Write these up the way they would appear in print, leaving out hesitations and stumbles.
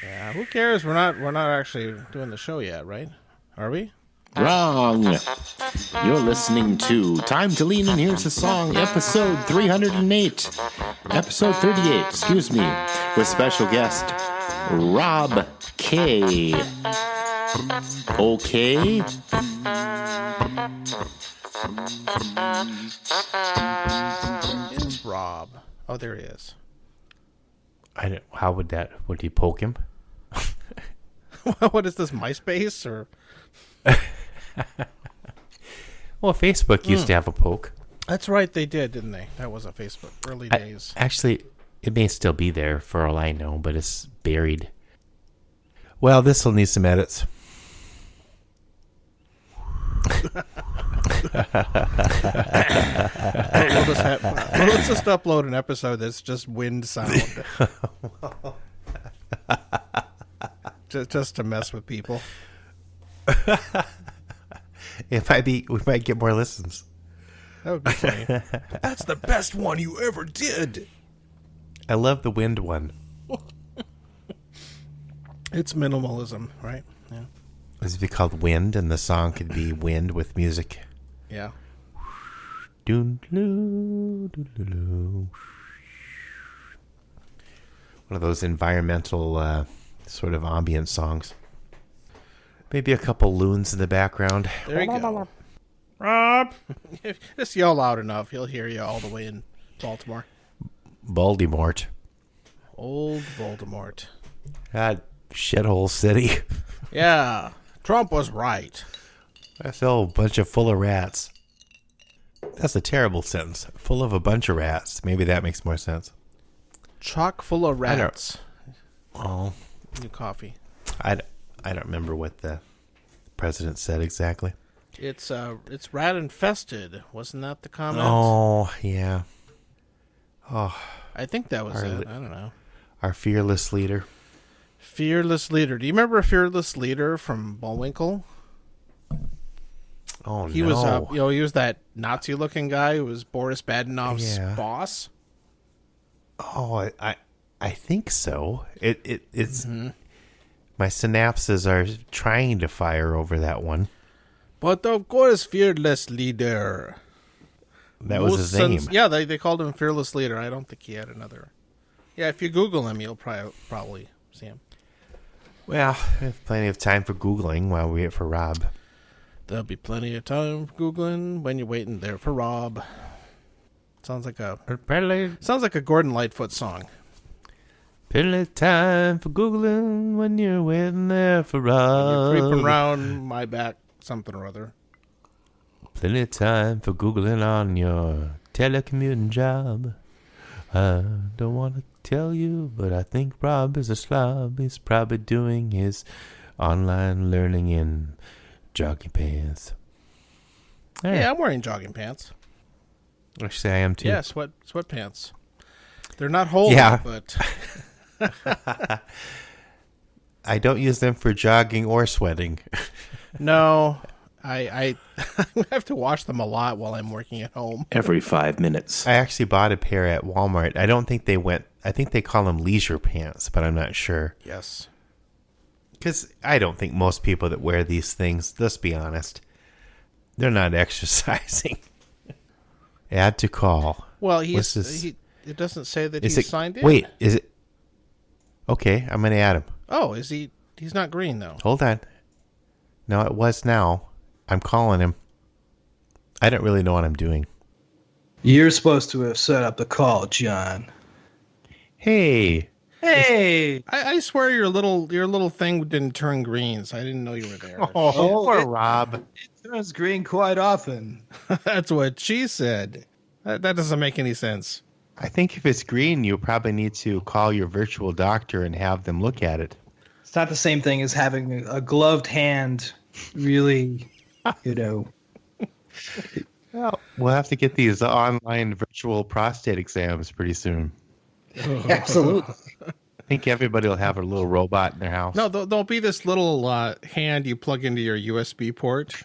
Yeah, who cares? We're not actually doing the show yet, right? Are we? Wrong. You're listening to Time to Lean and Here's a Song, episode 308. Episode 38, excuse me, with special guest Rob K. Okay? It's Rob. Oh, there he is. Would you poke him? What is this, MySpace or? Well, Facebook used to have a poke. That's right, they did, didn't they? That was a Facebook early days. Actually, it may still be there for all I know, but it's buried. Well, this will need some edits. Let's just upload an episode that's just wind sound. just to mess with people. We might get more listens. That would be funny. That's the best one you ever did. I love the wind one. It's minimalism, right? Yeah. This would be called Wind, and the song could be Wind with music. Yeah. One of those environmental sort of ambient songs. Maybe a couple loons in the background. There you go. Rob! Just yell loud enough. He'll hear you all the way in Baltimore. Voldemort. Old Voldemort. God, shithole city. Yeah. Trump was right. That's a bunch of full of rats. That's a terrible sentence. Full of a bunch of rats. Maybe that makes more sense. Chock full of rats. Oh. New coffee. I don't remember what the president said exactly. It's rat infested. Wasn't that the comment? Oh, yeah. Oh, I think that was it. I don't know. Our fearless leader. Fearless leader. Do you remember a fearless leader from Bullwinkle? Oh, he no. Was he was that Nazi-looking guy who was Boris Badenov's boss. Oh, I think so. It's my synapses are trying to fire over that one. But of course, fearless leader. That was his name. Yeah, they called him fearless leader. I don't think he had another. Yeah, if you Google him, you'll probably see him. Well, we have plenty of time for Googling while we wait for Rob. There'll be plenty of time for Googling when you're waiting there for Rob. Sounds like a Gordon Lightfoot song. Plenty of time for Googling when you're waiting there for Rob. When you're creeping around my back, something or other. Plenty of time for Googling on your telecommuting job. I don't want to tell you, but I think Rob is a slob. He's probably doing his online learning in jogging pants. Hey. Yeah, I'm wearing jogging pants. Actually, I am too. Yeah, sweatpants. They're not holy, but... I don't use them for jogging or sweating. No, I have to wash them a lot while I'm working at home. Every 5 minutes. I actually bought a pair at Walmart. I don't think I think they call them leisure pants, but I'm not sure. Yes. Because I don't think most people that wear these things, let's be honest, they're not exercising. Add to call. Well, it doesn't say that he's signed in. Wait, is it? Okay, I'm going to add him. Oh, is he? He's not green, though. Hold on. No, it was now. I'm calling him. I don't really know what I'm doing. You're supposed to have set up the call, John. Hey. I swear your little thing didn't turn green, so I didn't know you were there. Oh, poor Rob. It turns green quite often. That's what she said. That doesn't make any sense. I think if it's green, you probably need to call your virtual doctor and have them look at it. It's not the same thing as having a gloved hand, really, Well, we'll have to get these online virtual prostate exams pretty soon. Absolutely. I think everybody will have a little robot in their house. No, there'll be this little hand you plug into your USB port.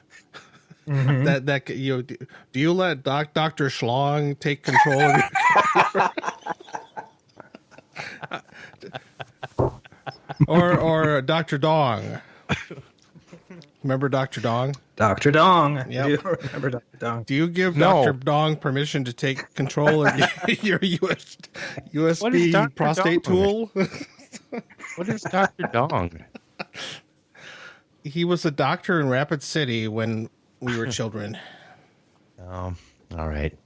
Mm-hmm. Do you let Dr. Schlong take control of your computer? Or Dr. Dong. Remember Dr. Dong? Dr. Dong. Yep. I do remember Dr. Dong. Do you give No. Dr. Dong permission to take control of your USB What is Dr. prostate Dong? tool? What is Dr. Dong? He was a doctor in Rapid City when we were children. All right.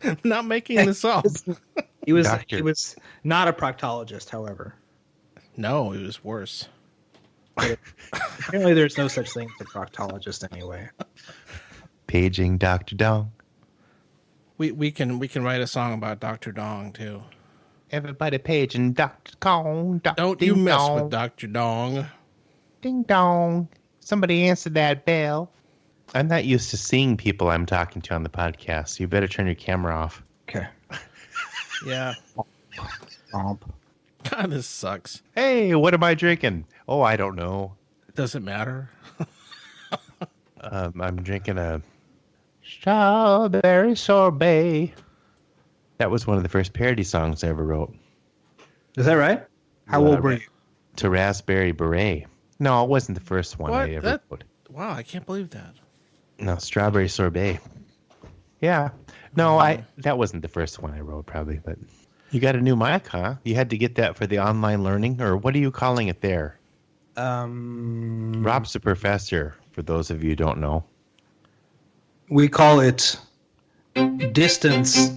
I'm not making this up. He was Doctor. he was not a proctologist, however. No, it was worse. Apparently, there's no such thing as a proctologist anyway. Paging Dr. Dong. We can write a song about Dr. Dong too. Everybody paging Dr. Dong. Don't you mess with Dr. Dong. Ding dong. Somebody answer that bell. I'm not used to seeing people I'm talking to on the podcast. You better turn your camera off. Okay. Yeah. Omp. God, this sucks. Hey, what am I drinking? Oh, I don't know. Does it matter? I'm drinking a strawberry sorbet. That was one of the first parody songs I ever wrote. Is that right? How old were you? To Raspberry Beret. No, it wasn't the first one What? I ever wrote. Wow, I can't believe that. No, Strawberry Sorbet. Yeah. No, that wasn't the first one I wrote, probably, but you got a new mic, huh? You had to get that for the online learning, or what are you calling it there? Rob's a professor, for those of you who don't know. We call it distance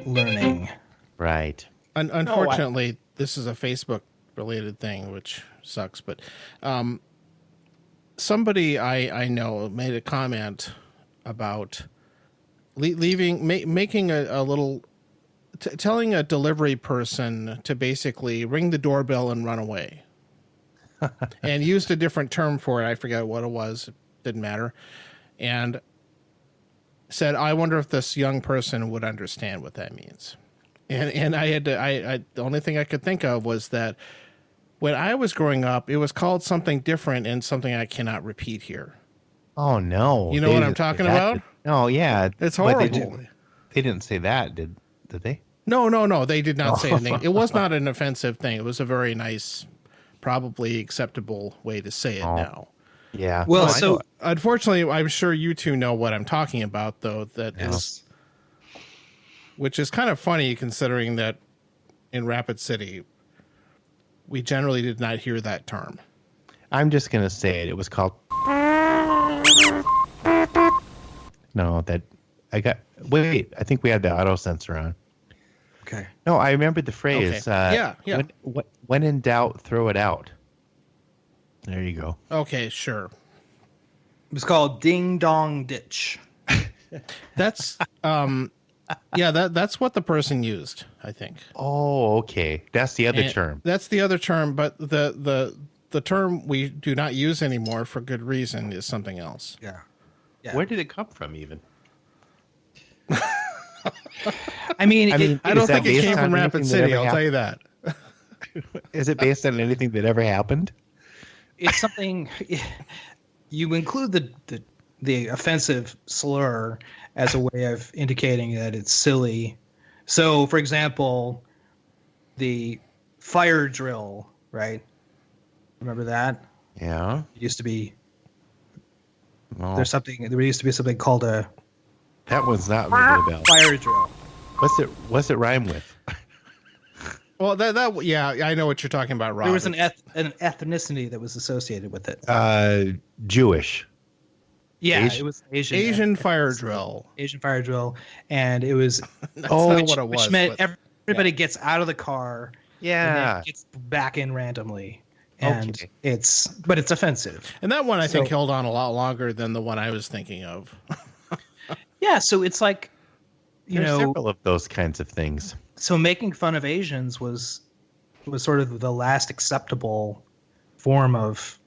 learning. Right. Unfortunately, this is a Facebook-related thing, which sucks. But somebody I know made a comment about making a little, telling a delivery person to basically ring the doorbell and run away, and used a different term for it. I forget what it was. It didn't matter, and said, "I wonder if this young person would understand what that means." And I had to. The only thing I could think of was that when I was growing up, it was called something different and something I cannot repeat here. Oh, no. You know what I'm talking about? Oh, yeah. It's But horrible. They didn't say that, did they? No. They did not say anything. It was not an offensive thing. It was a very nice, probably acceptable way to say it now. Yeah. Well, No, I so know. Unfortunately, I'm sure you two know what I'm talking about, though. Which is kind of funny considering that in Rapid City, we generally did not hear that term. I'm just going to say it. It was called... No, Wait, I think we had the auto sensor on. okay. No, I remembered the phrase. Okay. Yeah. When in doubt, throw it out. There you go. Okay, sure. It was called Ding Dong Ditch. That's that's what the person used, I think. Oh, okay. That's the other term. That's the other term, but the term we do not use anymore for good reason is something else. Yeah. Where did it come from, even? I mean, I don't Is that think it based came on from Rapid anything that City, ever I'll tell you that. Is it based on anything that ever happened? it's something you include the offensive slur as a way of indicating that it's silly. So, for example, the fire drill, right? Remember that? Yeah. It used to be No, there used to be something called a that one's not ringing a bell. fire drill. What's it rhyme with? Well, I know what you're talking about, Rob. There was an ethnicity that was associated with it. Jewish. Yeah, Asian- it was Asian fire drill. Asian fire drill, and it was That's not what it was. which meant but- everybody gets out of the car, and Yeah. then gets back in randomly, and Okay. it's offensive. and that one I think So- held on a lot longer than the one I was thinking of. Yeah, so it's like, There's several of those kinds of things. so making fun of Asians was sort of the last acceptable form of,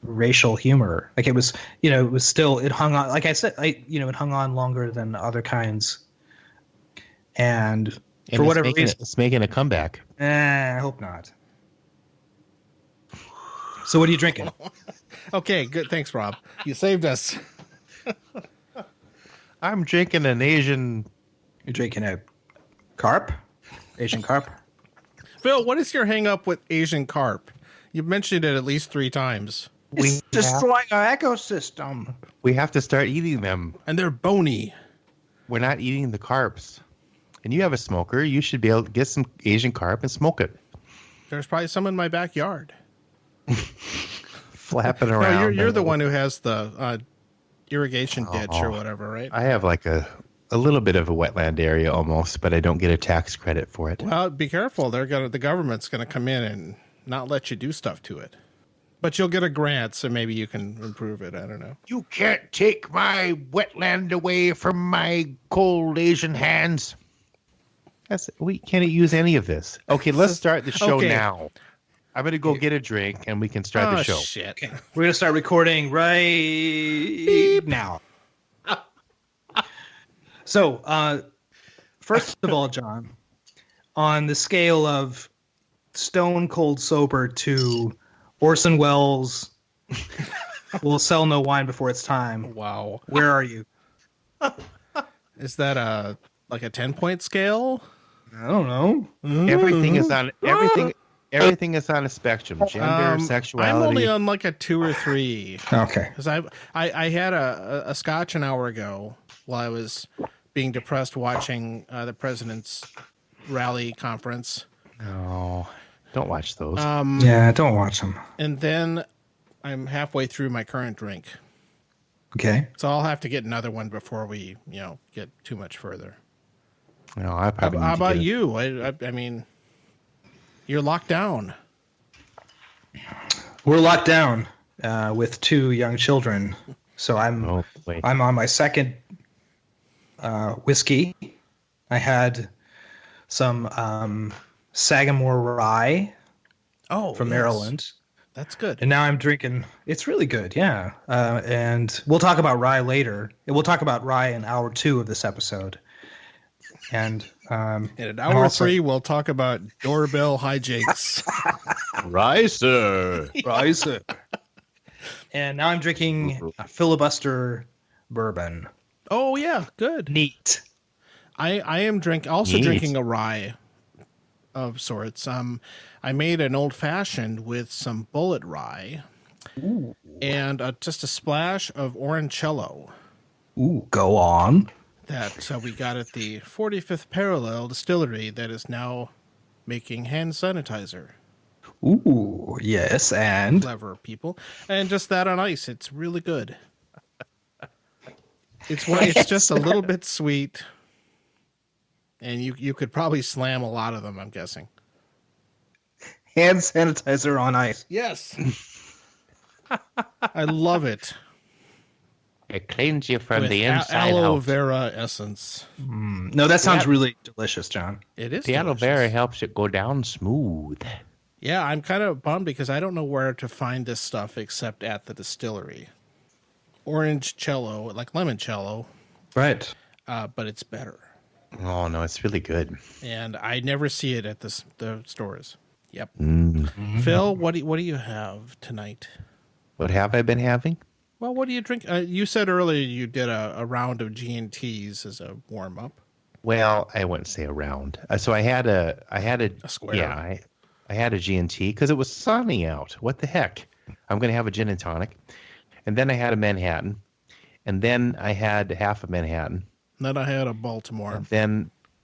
racial humor. Like it was still, it hung on, like I said, it hung on longer than other kinds. And for whatever reason, It's making a comeback. I hope not. So what are you drinking? Okay, good. Thanks, Rob. You saved us. I'm drinking an Asian... You're drinking a carp? Asian carp? Phil, what is your hang up with Asian carp? You've mentioned it at least 3 times. It's destroying our ecosystem. We have to start eating them. And they're bony. We're not eating the carps. And you have a smoker. You should be able to get some Asian carp and smoke it. There's probably some in my backyard. Flapping No, around. you're the one who has the irrigation ditch or whatever, right? I have like a little bit of a wetland area almost, but I don't get a tax credit for it. Well, be careful. The government's going to come in and not let you do stuff to it. But you'll get a grant, so maybe you can improve it. I don't know. You can't take my wetland away from my cold Asian hands. We can't use any of this. Okay, let's start the show Okay. now. I'm going to go get a drink and we can start the show. Shit. Okay, we're gonna start recording right now. So, first of all, John, on the scale of stone cold sober to Orson Welles will sell no wine before it's time. Wow. Where are you? Is that like a 10-point scale? I don't know. Everything is on everything is on a spectrum. Gender, sexuality. I'm only on like a 2 or 3. Okay. Because I had a scotch an hour ago while I was being depressed watching the president's rally conference. No, don't watch those. Yeah, don't watch them. And then I'm halfway through my current drink. Okay. So I'll have to get another one before we, get too much further. No, I probably. How about you? I mean, you're locked down. We're locked down with 2 young children. So I'm on my second whiskey. I had some Sagamore rye from Maryland. That's good. And now I'm drinking. It's really good, yeah. And we'll talk about rye later. We'll talk about rye in hour 2 of this episode. And in hour 3, we'll talk about doorbell hijinks. Riser. Riser. And now I'm drinking a filibuster bourbon. Oh yeah, good. Neat. I am drinking a rye of sorts. I made an old fashioned with some bullet rye. Ooh. And just a splash of orangello. Ooh, go on. That we got at the 45th Parallel Distillery that is now making hand sanitizer. Ooh, yes, and Clever people. And just that on ice. It's really good. It's just a little bit sweet. And you could probably slam a lot of them, I'm guessing. hand sanitizer on ice. Yes. I love it. It cleans you from With the inside aloe out. vera essence. No, that sounds really delicious, John. It is The aloe delicious. vera helps it go down smooth. Yeah, I'm kind of bummed because I don't know where to find this stuff except at the distillery. Orange cello, like limoncello, Right. but it's better. Oh, no, it's really good. And I never see it at the stores. Yep. Mm. Phil, what do you have tonight? What have I been having? Well, what do you drink? You said earlier you did a round of G&Ts as a warm up. Well, I wouldn't say a round. So I had a square. Yeah, I had a G&T because it was sunny out. What the heck? I'm going to have a gin and tonic. And then I had a Manhattan. And then I had half a Manhattan. Then I had a Baltimore.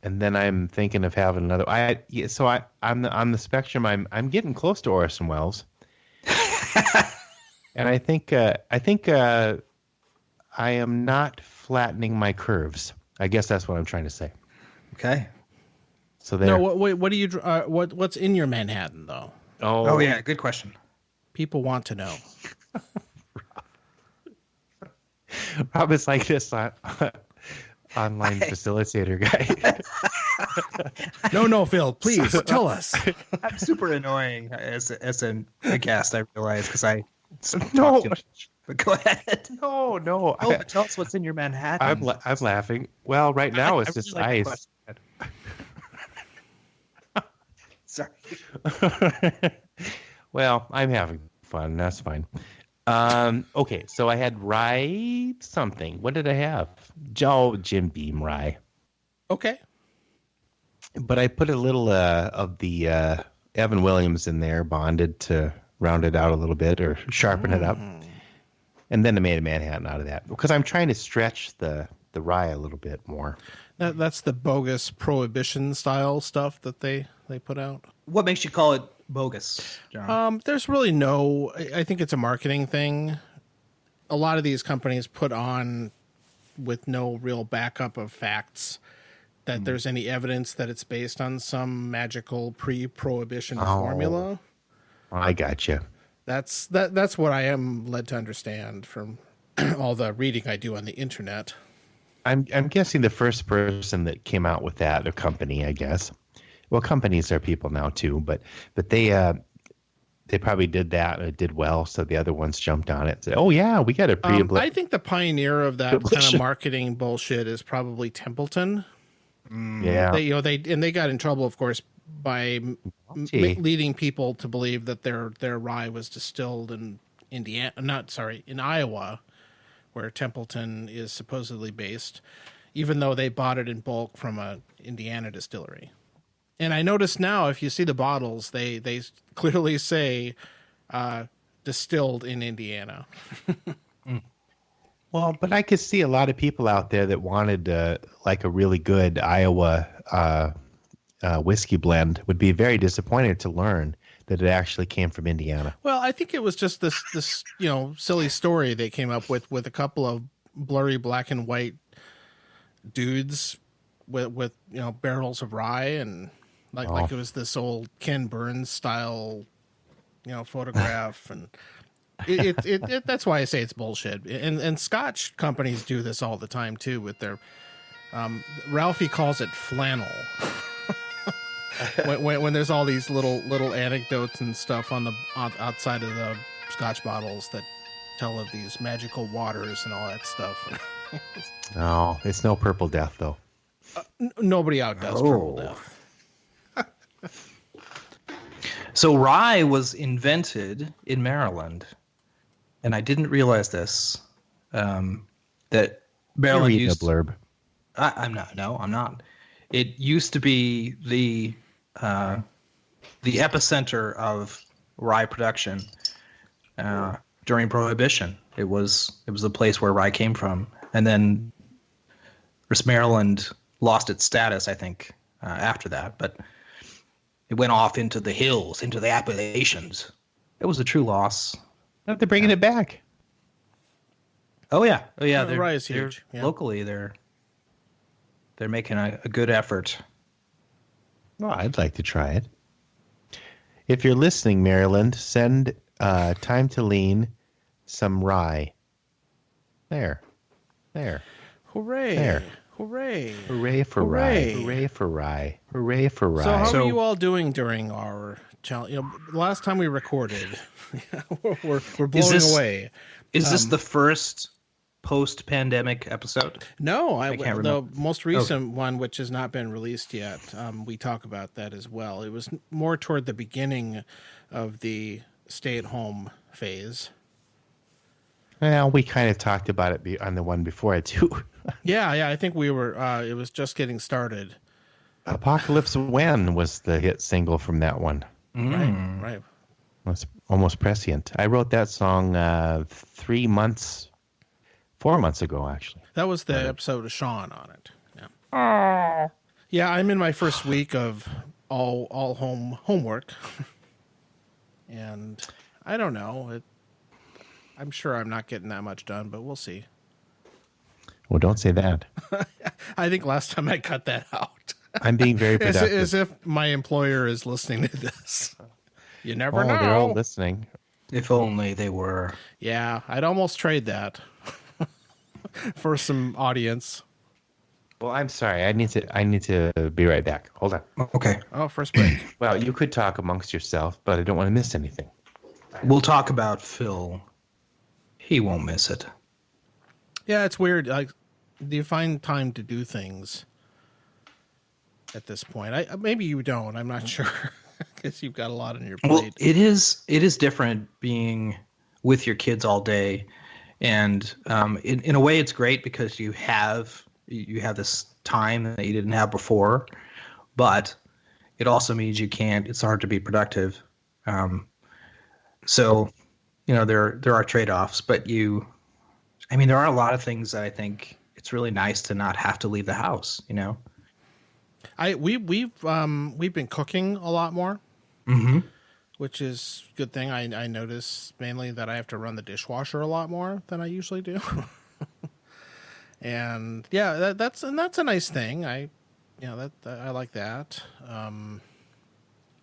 And then I'm thinking of having another. I'm on the spectrum. I'm getting close to Orson Welles. And I think I am not flattening my curves. I guess that's what I'm trying to say. Okay. So there. No, what do you what's in your Manhattan though? Oh yeah, good question. People want to know. Rob is like this online facilitator guy. No, Phil, please tell us. I'm super annoying as a guest. I realize because I No. talk too much. But go ahead. No. Oh, but tell us what's in your Manhattan. I'm laughing. Well, right now it's I just really like ice. Sorry. Well, I'm having fun. That's fine. Okay, so I had rye something. What did I have? Jim Beam rye. Okay. But I put a little of the Evan Williams in there, bonded to round it out a little bit or sharpen it up. And then I made a Manhattan out of that because I'm trying to stretch the rye a little bit more. That's the bogus prohibition style stuff that they put out. What makes you call it bogus, John? There's really no. I think it's a marketing thing. A lot of these companies put on with no real backup of facts that there's any evidence that it's based on some magical pre-prohibition formula. I got you. That's what I am led to understand from all the reading I do on the internet. I'm guessing the first person that came out with that, a company, I guess. Well, companies are people now too, but they probably did that and it did well, so the other ones jumped on it and said, "Oh yeah, we got a I think the pioneer of that kind of marketing bullshit is probably Templeton. Yeah, they got in trouble, of course, by leading people to believe that their rye was distilled in in Iowa, where Templeton is supposedly based, even though they bought it in bulk from a Indiana distillery. And I notice now, if you see the bottles, they clearly say distilled in Indiana. Well, but I could see a lot of people out there that wanted like a really good Iowa whiskey blend would be very disappointed to learn that it actually came from Indiana. Well, I think it was just this silly story they came up with a couple of blurry black and white dudes with barrels of rye and like it was this old Ken Burns style photograph and it that's why I say it's bullshit. And Scotch companies do this all the time too with their Ralphie calls it flannel. when there's all these little anecdotes and stuff on the outside of the Scotch bottles that tell of these magical waters and all that stuff. No, it's no Purple Death though. Nobody outdoes Purple Death. So rye was invented in Maryland, and I didn't realize this. That Maryland You're reading used a blurb. I'm not. No, I'm not. It used to be the epicenter of rye production during Prohibition. It was the place where rye came from, and then Maryland lost its status, I think, after that. But it went off into the hills, into the Appalachians. It was a true loss. They're bringing it back. Oh yeah. Rye is huge. Yeah. Locally, they're making a good effort. Well, I'd like to try it. If you're listening, Maryland, send Time to Lean some rye. There. Hooray! There. Hooray! Hooray for rye! Hooray for rye! Hooray for rye! So how are you all doing during our challenge? Last time we recorded, we're blowing away. Is this the first post-pandemic episode? No, I can't remember. The most recent one, which has not been released yet, we talk about that as well. It was more toward the beginning of the stay-at-home phase. Well, we kind of talked about it on the one before it too. Yeah, I think we were. It was just getting started. Apocalypse When was the hit single from that one. Right. It's almost prescient. I wrote that song 4 months ago, actually. That was the episode of Sean on it. Yeah. Yeah, I'm in my first week of all homework, and I don't know. I'm sure I'm not getting that much done, but we'll see. Well, don't say that. I think last time I cut that out. I'm being very productive. As if my employer is listening to this. You never know. They're all listening. If only they were. Yeah, I'd almost trade that for some audience. Well, I'm sorry. I need to be right back. Hold on. Okay. Oh, first break. Well, you could talk amongst yourself, but I don't want to miss anything. We'll talk about Phil. He won't miss it. Yeah, it's weird. Like, do you find time to do things at this point? Maybe you don't. I'm not sure because you've got a lot on your plate. Well, it is different being with your kids all day, and in a way, it's great because you have this time that you didn't have before. but it also means it's hard to be productive. So, there are trade-offs, but there are a lot of things that I think it's really nice to not have to leave the house, We've been cooking a lot more, Mm-hmm. which is a good thing. I notice mainly that I have to run the dishwasher a lot more than I usually do. And yeah, that's a nice thing. I like that.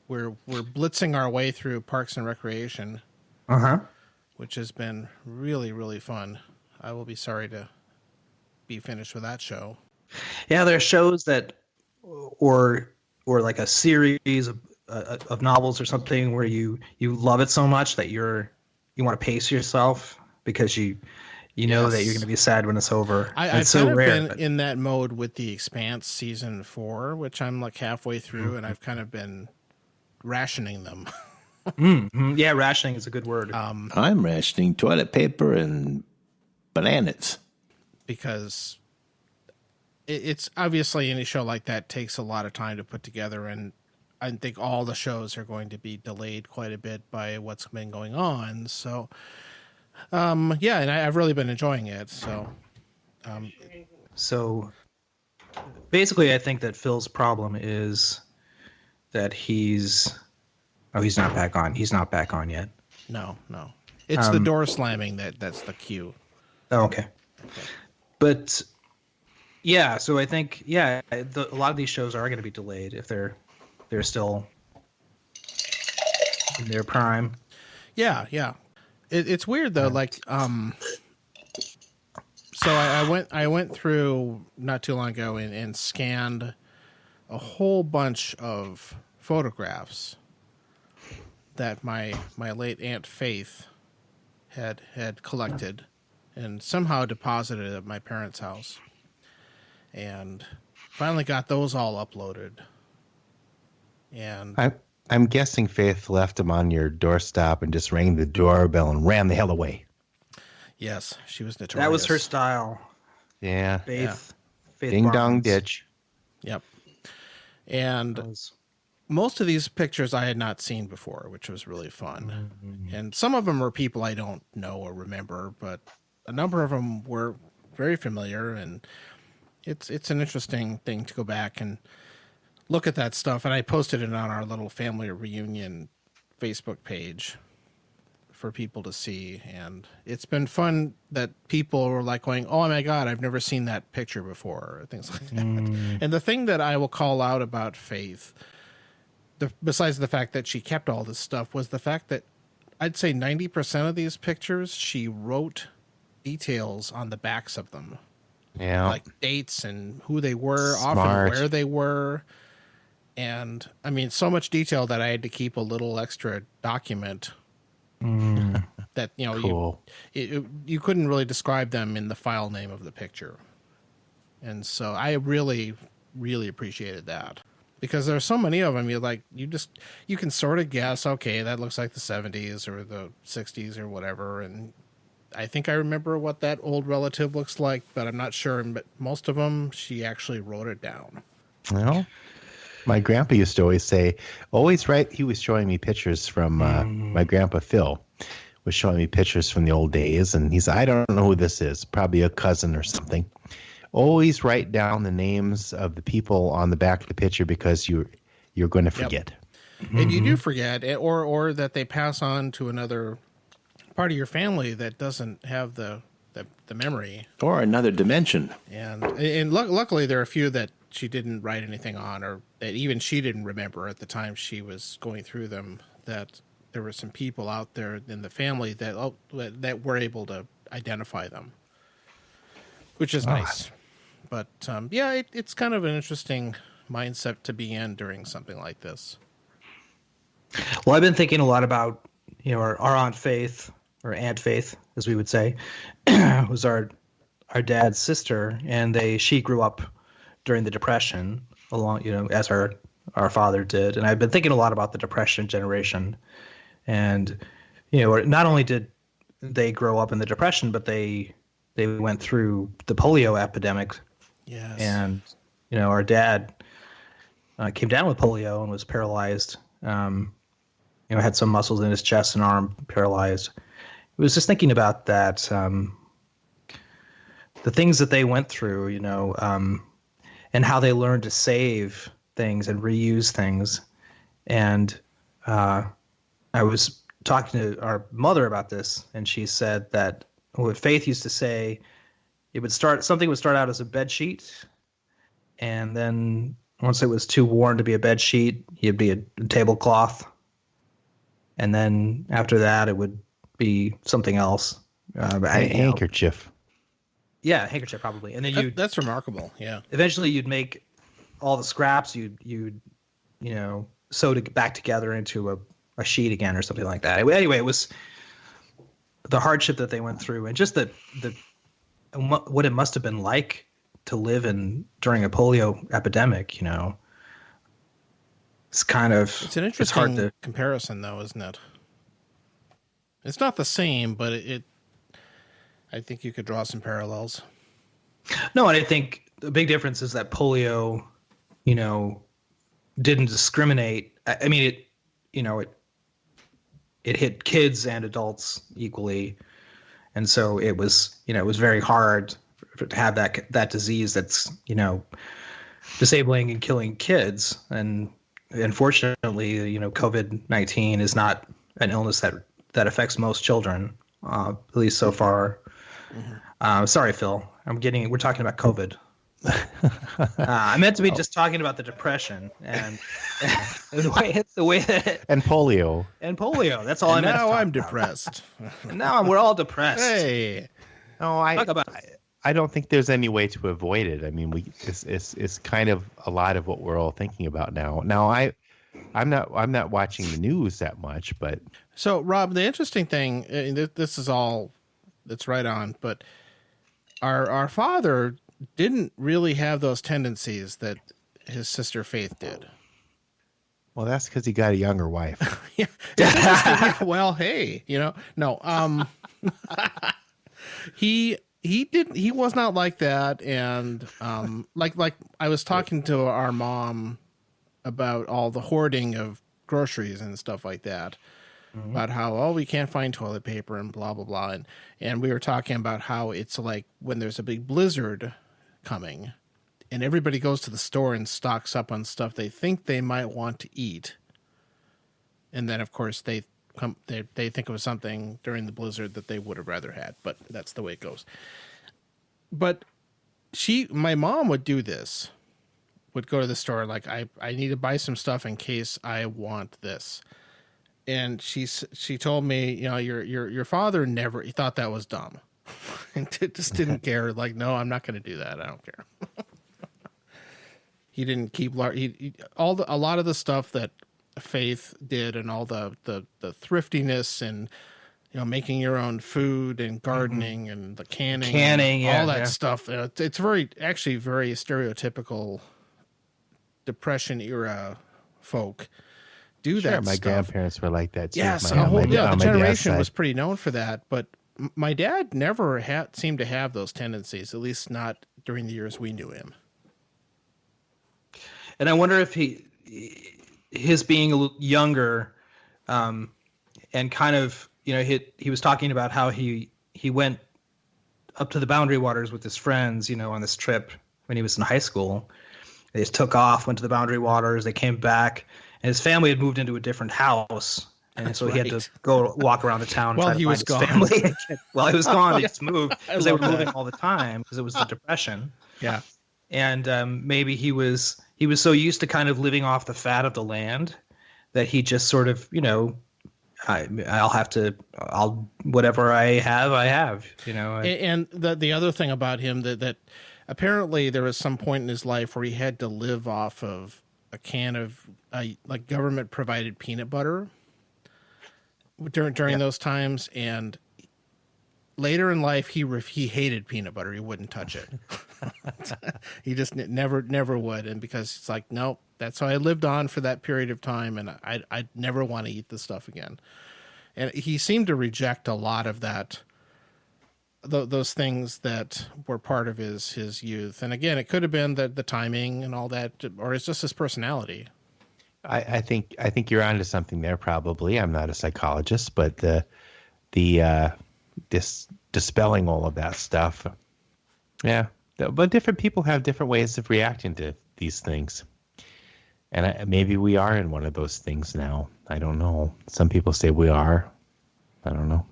We're blitzing our way through Parks and Recreation, Uh-huh. which has been really, really fun. I will be sorry to be finished with that show. Yeah, there are shows that, or like a series of novels or something where you love it so much that you want to pace yourself because you know that you're going to be sad when it's over. I've it's so kind of rare. been in that mode with The Expanse season 4, which I'm like halfway through, Mm-hmm. and I've kind of been rationing them. Mm-hmm. Yeah, rationing is a good word. I'm rationing toilet paper and bananas. Because it's obviously any show like that takes a lot of time to put together, and I think all the shows are going to be delayed quite a bit by what's been going on. So, yeah, and I've really been enjoying it. So, So basically, I think that Phil's problem is that he's not back on. He's not back on yet. no, it's the door slamming that's the cue. Oh, okay. But yeah, so I think a lot of these shows are going to be delayed if they're still in their prime. Yeah. It's weird though. Like, so I went through not too long ago and scanned a whole bunch of photographs that my late Aunt Faith had collected and somehow deposited at my parents' house, and finally got those all uploaded. And I'm guessing Faith left them on your doorstep and just rang the doorbell and ran the hell away. yes, she was notorious. That was her style. Yeah. Faith Ding dong Barnes. ditch. Yep. And most of these pictures I had not seen before, which was really fun. Mm-hmm. And some of them are people I don't know or remember, but a number of them were very familiar, and it's an interesting thing to go back and look at that stuff. And I posted it on our little family reunion Facebook page for people to see, and it's been fun that people were like going, "Oh my God, I've never seen that picture before," or things like that. And the thing that I will call out about Faith, besides the fact that she kept all this stuff, was the fact that I'd say 90% of these pictures she wrote details on the backs of them. Yeah. Like dates and who they were, Smart. often where they were. And I mean, so much detail that I had to keep a little extra document that, Cool. you couldn't really describe them in the file name of the picture. And so I really, really appreciated that, because there are so many of them. You can sort of guess, okay, that looks like the 70s or the 60s or whatever. And I think I remember what that old relative looks like, but I'm not sure. But most of them, she actually wrote it down. Well, my grandpa used to always say, always write. He was showing me pictures from my grandpa Phil was showing me pictures from the old days. And he said, I don't know who this is, probably a cousin or something. Always write down the names of the people on the back of the picture, because you're going to forget. And you do forget, or that they pass on to another part of your family that doesn't have the memory, Or another dimension. and luckily there are a few that she didn't write anything on, or that even she didn't remember at the time she was going through them, that there were some people out there in the family that were able to identify them, which is nice. But it's kind of an interesting mindset to be in during something like this. Well, I've been thinking a lot about, our Aunt Faith, or Aunt Faith, as we would say, was our dad's sister, and she grew up during the Depression, along, as our father did. And I've been thinking a lot about the Depression generation, and not only did they grow up in the Depression, but they went through the polio epidemic. Yes. And our dad came down with polio and was paralyzed. Had some muscles in his chest and arm paralyzed. I was just thinking about that, the things that they went through, and how they learned to save things and reuse things. And I was talking to our mother about this, and she said that what Faith used to say, something would start out as a bed sheet, and then once it was too worn to be a bed sheet, it'd be a tablecloth, and then after that, it would be something else. Handkerchief. Yeah, handkerchief probably, and then that's remarkable. Yeah. Eventually, you'd make all the scraps. You'd sew it back together into a sheet again or something like that. Anyway, it was the hardship that they went through, and just what it must have been like to live during a polio epidemic. It's it's an interesting comparison, though, isn't it? It's not the same, but I think you could draw some parallels. No, and I think the big difference is that polio, didn't discriminate. I mean, it hit kids and adults equally, and so it was very hard to have that disease that's disabling and killing kids. And unfortunately, COVID-19 is not an illness that affects most children, at least so far. Mm-hmm. Sorry, Phil. We're talking about COVID. I meant to be just talking about the depression and the way that and polio. That's all I meant. Now I'm depressed. And now we're all depressed. Hey, no, I don't think there's any way to avoid it. I mean, it's kind of a lot of what we're all thinking about now. Now, I'm not watching the news that much, but so Rob, the interesting thing, this is all that's right on, but our father didn't really have those tendencies that his sister Faith did. Well, that's because he got a younger wife. Yeah. Well, hey, no. He was not like that, and like I was talking to our mom about all the hoarding of groceries and stuff like that. Mm-hmm. About how, we can't find toilet paper and blah, blah, blah. And we were talking about how it's like when there's a big blizzard coming and everybody goes to the store and stocks up on stuff they think they might want to eat. And then, of course, they think of something during the blizzard that they would have rather had. But that's the way it goes. But my mom would do this, would go to the store like, I need to buy some stuff in case I want this. And she told me, your father he thought that was dumb, and just didn't care. Like, no, I'm not going to do that. I don't care. He didn't keep a lot of the stuff that Faith did, and all the thriftiness and making your own food and gardening, mm-hmm. and the canning, all that stuff. It's very stereotypical Depression era folk. Do sure, that my stuff. grandparents were like that too. Yes, the generation was pretty known for that, but my dad never seemed to have those tendencies, at least not during the years we knew him. And I wonder if his being a little younger, and kind of, he was talking about how he went up to the Boundary Waters with his friends, on this trip when he was in high school. They just took off, went to the Boundary Waters, they came back. And his family had moved into a different house, and That's so he right. had to go walk around the town. Well, try to he find was his gone. Family. Well, he was gone. They just moved because they were love moving that. all the time because it was the Depression. Yeah, and maybe he was so used to kind of living off the fat of the land that he just sort of, I'll whatever I have. And the other thing about him that apparently there was some point in his life where he had to live off of a can of like government provided peanut butter during those times, and later in life he hated peanut butter. He wouldn't touch it. He just never would, and because it's like, nope, that's how I lived on for that period of time, and I'd never want to eat this stuff again. And he seemed to reject a lot of that those things that were part of his youth. And again, it could have been the timing and all that, or it's just his personality. I think you're onto something there. Probably, I'm not a psychologist, but dispelling all of that stuff. Yeah, but different people have different ways of reacting to these things, and maybe we are in one of those things now. I don't know. Some people say we are. I don't know.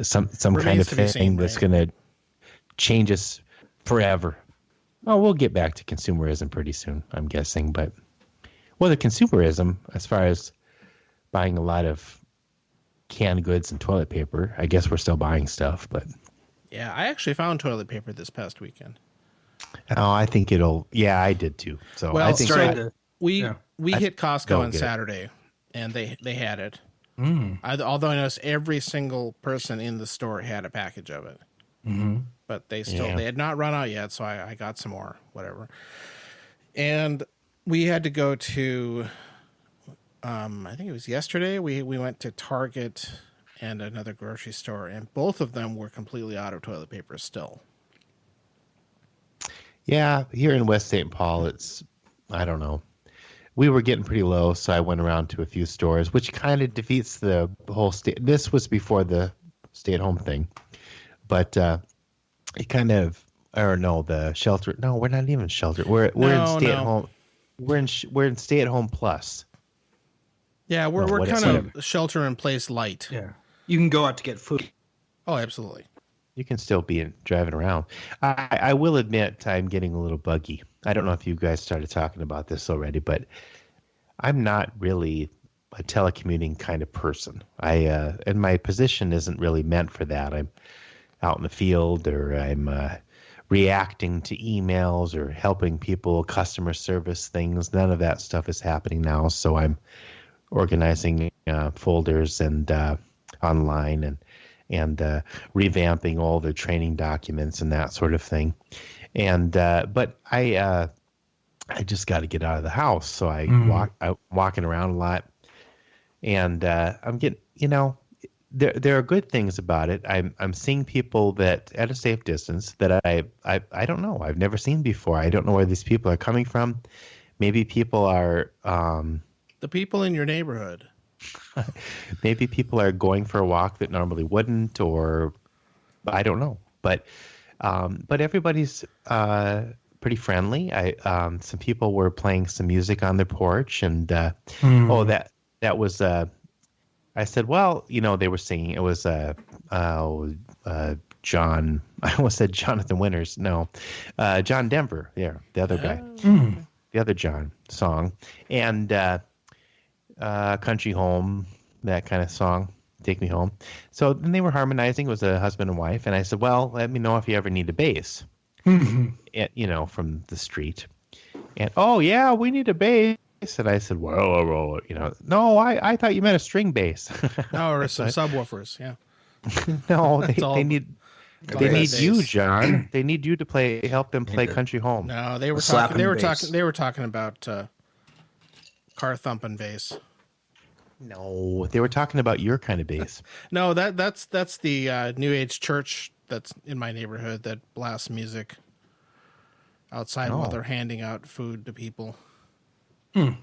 Some kind of thing that's going to change us forever. Oh, we'll get back to consumerism pretty soon, I'm guessing. But the consumerism, as far as buying a lot of canned goods and toilet paper, I guess we're still buying stuff. But yeah, I actually found toilet paper this past weekend. Oh, I think it'll. Yeah, I did too. So well, I think we hit Costco on Saturday, and they had it. Although I noticed every single person in the store had a package of it, but they had not run out yet. So I got some more, whatever. And we had to go to, I think it was yesterday. We went to Target and another grocery store, and both of them were completely out of toilet paper still. Yeah, here in West St. Paul, it's, I don't know. We were getting pretty low, so I went around to a few stores, which kind of defeats the whole state. This was before the stay-at-home thing, but it kind of, or no, the shelter. No, we're not even shelter. We're in stay-at-home. We're in stay-at-home plus. Yeah, we're kind of shelter-in-place light. Yeah, you can go out to get food. Oh, absolutely. You can still be driving around. I will admit I'm getting a little buggy. I don't know if you guys started talking about this already, but I'm not really a telecommuting kind of person. And my position isn't really meant for that. I'm out in the field, or I'm reacting to emails or helping people customer service things. None of that stuff is happening now. So I'm organizing folders and online and revamping all the training documents and that sort of thing. And but I just got to get out of the house, so I'm walking around a lot, and I'm getting, there are good things about it. I'm seeing people that at a safe distance that I don't know, I've never seen before. I don't know where these people are coming from. Maybe people are the people in your neighborhood. Maybe people are going for a walk that normally wouldn't, or I don't know. But everybody's pretty friendly. Some people were playing some music on their porch, and that was. I said, well, they were singing. It was John. I almost said Jonathan Winters. No, John Denver. Yeah, the other guy, the other John song, and Country Home, that kind of song. Take Me Home. So then they were harmonizing. It was a husband and wife. And I said, well, let me know if you ever need a bass, from the street. And, oh, yeah, we need a bass. And I said, well, no, I thought you meant a string bass. No, or some subwoofers, yeah. No, they need you, John. They need you to help them play Country Home. No, they were talking about car thumping bass. No, they were talking about your kind of bass. No, that's the New Age church that's in my neighborhood that blasts music outside while they're handing out food to people. Well,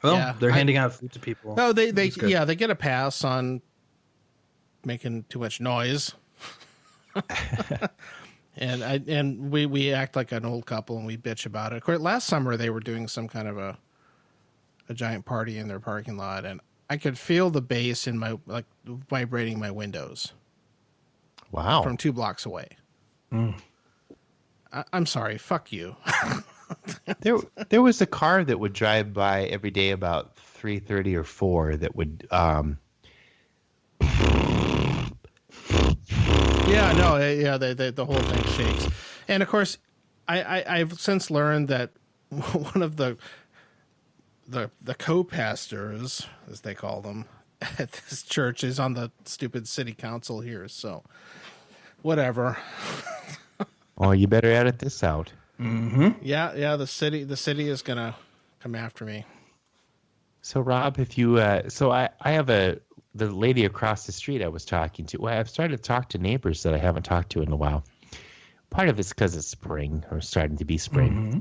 yeah, they're handing out food to people. No, they get a pass on making too much noise. and we act like an old couple and we bitch about it. Of course, last summer they were doing some kind of a giant party in their parking lot, and I could feel the bass in my vibrating my windows. Wow! From 2 blocks away. I'm sorry. Fuck you. There was a car that would drive by every day about 3:30 or 4 that would. The whole thing shakes, and of course, I've since learned that one of the co-pastors, as they call them, at this church is on the stupid city council here. So, whatever. Oh, you better edit this out. Mm-hmm. Yeah. The city is gonna come after me. So, Rob, if you, I have a the lady across the street I was talking to. Well, I've started to talk to neighbors that I haven't talked to in a while. Part of it's because it's spring, or starting to be spring. Mm-hmm.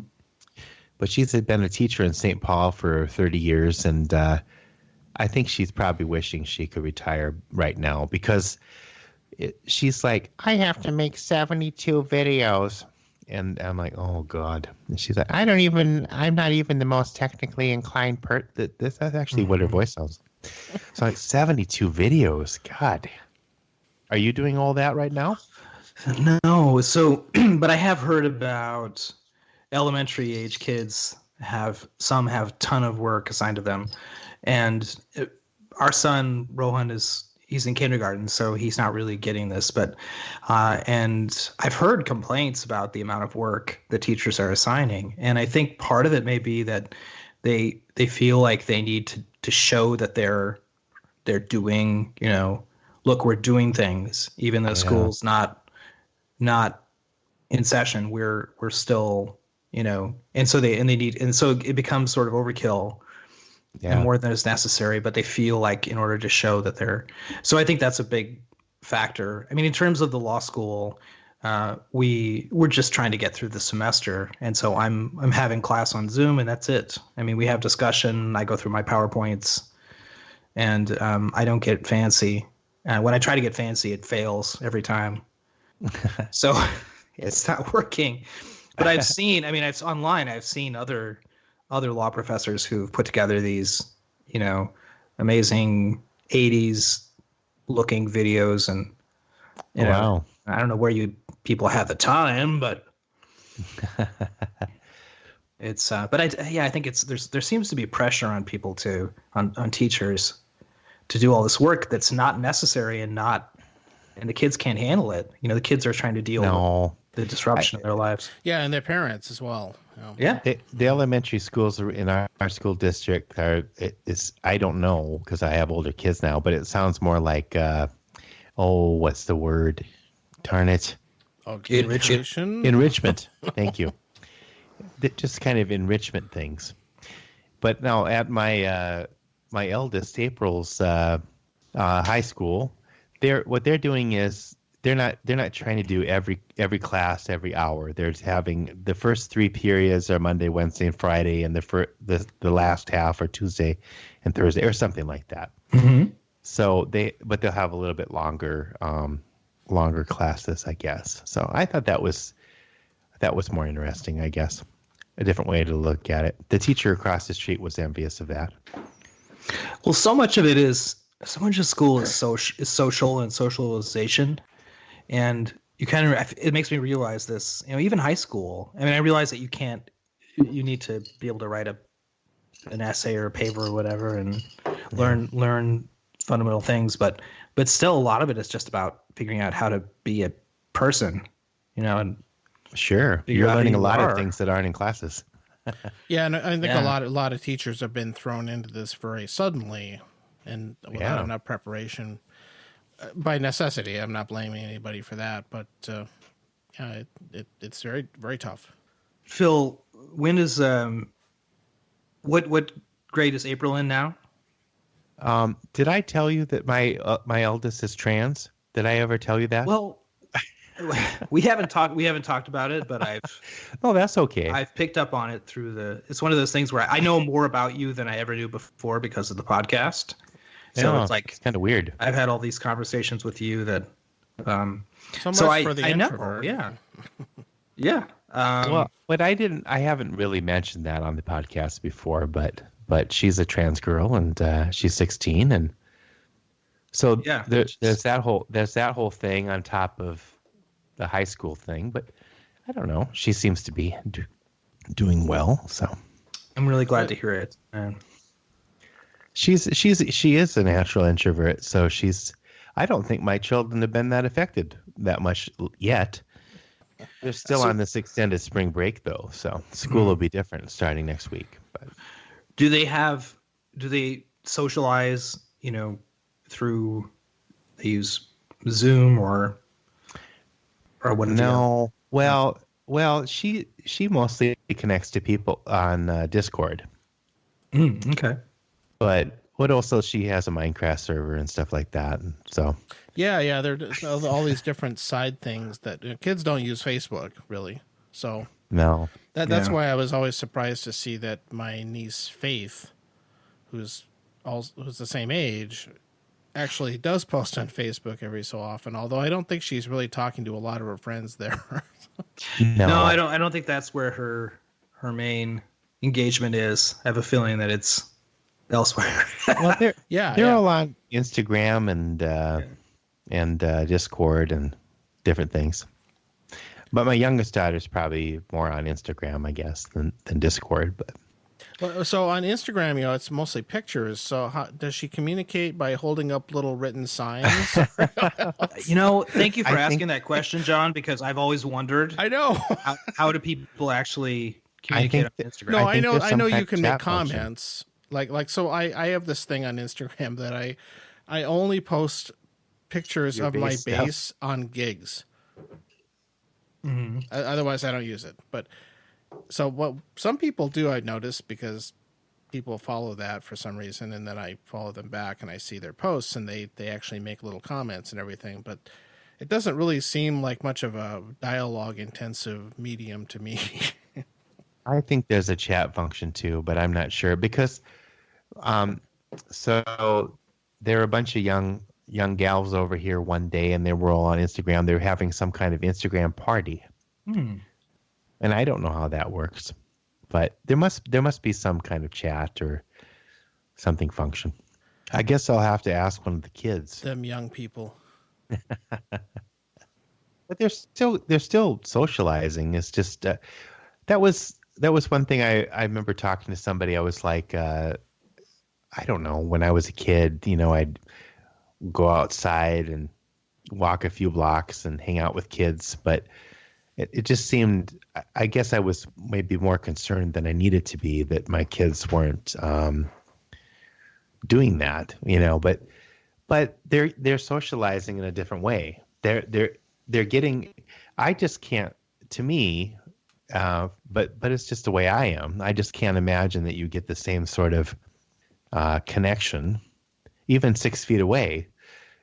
But she's been a teacher in St. Paul for 30 years, and I think she's probably wishing she could retire right now because she's like, I have to make 72 videos. And I'm like, oh, God. And she's like, I'm not even the most technically inclined That's actually what her voice sounds like. So like 72 videos. God. Are you doing all that right now? No. So, but I have heard about elementary age kids some have a ton of work assigned to them. And our son, Rohan, he's in kindergarten, so he's not really getting this. But and I've heard complaints about the amount of work the teachers are assigning, and I think part of it may be that they feel like they need to show that they're doing, look, we're doing things, even though school's not in session. We're still, and so it becomes sort of overkill. Yeah. And more than is necessary, but they feel like in order to show that they're. So I think that's a big factor. I mean, in terms of the law school, we're just trying to get through the semester, and so I'm having class on Zoom, and that's it. I mean, we have discussion. I go through my PowerPoints, and I don't get fancy. When I try to get fancy, it fails every time. So it's not working. But I've seen. I mean, I've seen other law professors who've put together these, amazing 80s looking videos, and Wow. I don't know where you people have the time, but it's but I think there seems to be pressure on people on teachers to do all this work that's not necessary and the kids can't handle it. The kids are trying to deal with the disruption of their lives. Yeah, and their parents as well. Yeah. The elementary schools in our school district I don't know because I have older kids now, but it sounds more like, what's the word? Darn it. Enrichment. Thank you. Just kind of enrichment things. But now at my eldest, April's high school, what they're doing is they're not trying to do every class every hour. They're having the first 3 periods are Monday, Wednesday, and Friday, and the last half are Tuesday and Thursday or something like that. Mm-hmm. So they'll have a little bit longer classes, I guess. So I thought that was more interesting, I guess. A different way to look at it. The teacher across the street was envious of that. Well, so much of school is social and socialization. And it makes me realize this, even high school. I mean, I realize that you need to be able to write an essay or a paper or whatever and learn fundamental things. But still, a lot of it is just about figuring out how to be a person, and sure, you're learning a lot of things that aren't in classes. Yeah, and I think a lot of teachers have been thrown into this very suddenly and without enough preparation. By necessity, I'm not blaming anybody for that, but it's very, very tough. Phil, when is what grade is April in now? Did I tell you that my eldest is trans? Did I ever tell you that? Well, we haven't talked about it, but Oh, that's okay. I've picked up on it it's one of those things where I know more about you than I ever knew before because of the podcast. So it's kind of weird. I've had all these conversations with you that So much for the introvert. Know, yeah. But I haven't really mentioned that on the podcast before, but she's a trans girl and she's 16, and so there's that whole thing on top of the high school thing. But I don't know. She seems to be doing well, so I'm really glad to hear it. She is a natural introvert, so I don't think my children have been that affected that much yet. They're still on this extended spring break though, so school will be different starting next week. But do they socialize, through they use Zoom or what? No. Well, she mostly connects to people on Discord. Okay. But But also she has a Minecraft server and stuff like that. And so Yeah, there's all these different side things that kids don't use Facebook really. So no. that's why I was always surprised to see that my niece Faith, who's the same age, actually does post on Facebook every so often. Although I don't think she's really talking to a lot of her friends there. No, I don't think that's where her main engagement is. I have a feeling that it's elsewhere. Well, they're yeah. all on Instagram and Discord and different things. But my youngest daughter's probably more on Instagram, I guess, than Discord. But Well, so on Instagram, it's mostly pictures. So how does she communicate by holding up little written signs? Thank you for asking that question, John, because I've always wondered. I know. How do people actually communicate on Instagram? No, I know you kind can of make chat function. comments. Like so I have this thing on Instagram that I only post pictures Your of my base stuff? base on gigs. Mm-hmm. Otherwise I don't use it. But so what some people do, I notice, because people follow that for some reason, and then I follow them back and I see their posts and they actually make little comments and everything, but it doesn't really seem like much of a dialogue intensive medium to me. I think there's a chat function too, but I'm not sure because so there were a bunch of young gals over here one day, and they were all on Instagram. They were having some kind of Instagram party. And I don't know how that works, but there must be some kind of chat or something function. I guess I'll have to ask one of the kids. Them young people. But they're still socializing. It's just that was one thing I remember talking to somebody. I was like, I don't know, when I was a kid, I'd go outside and walk a few blocks and hang out with kids, but it just seemed, I guess I was maybe more concerned than I needed to be that my kids weren't doing that, but they're socializing in a different way. They're getting, I just can't, to me, but it's just the way I am. I just can't imagine that you get the same sort of connection, even 6 feet away,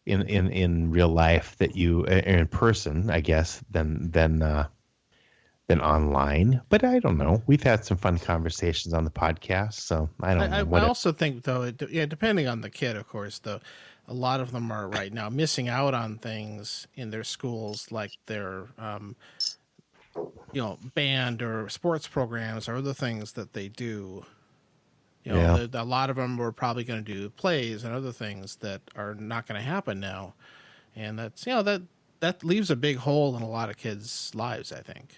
in real life that you in person, I guess, than online. But I don't know. We've had some fun conversations on the podcast, so I don't know. I also think, though, depending on the kid, of course, a lot of them are right now missing out on things in their schools, like their band or sports programs or other things that they do. A lot of them were probably going to do plays and other things that are not going to happen now, and that's that leaves a big hole in a lot of kids' lives, I think.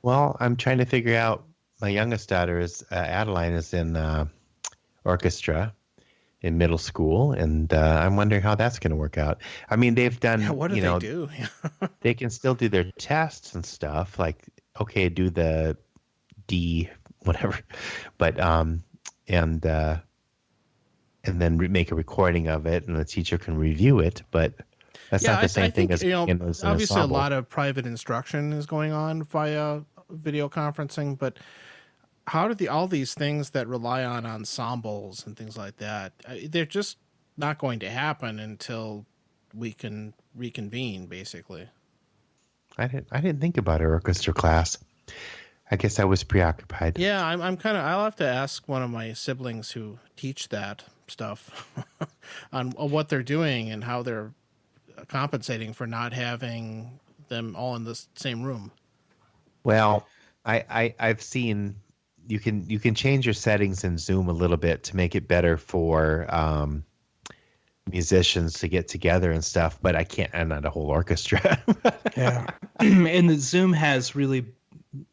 Well, I'm trying to figure out. My youngest daughter is Adeline is in orchestra in middle school, and I'm wondering how that's going to work out. I mean, they've done. Yeah, what do they do? They can still do their tests and stuff. Like, okay, do the D whatever, but and then make a recording of it, and the teacher can review it. But that's not the same thing as obviously a lot of private instruction is going on via video conferencing. But how do all these things that rely on ensembles and things like that? They're just not going to happen until we can reconvene, basically. I didn't think about an orchestra class. I guess I was preoccupied. Yeah, I'll have to ask one of my siblings who teach that stuff on what they're doing and how they're compensating for not having them all in the same room. Well, I've seen you can change your settings in Zoom a little bit to make it better for musicians to get together and stuff, but I'm not a whole orchestra. Yeah. And the Zoom has really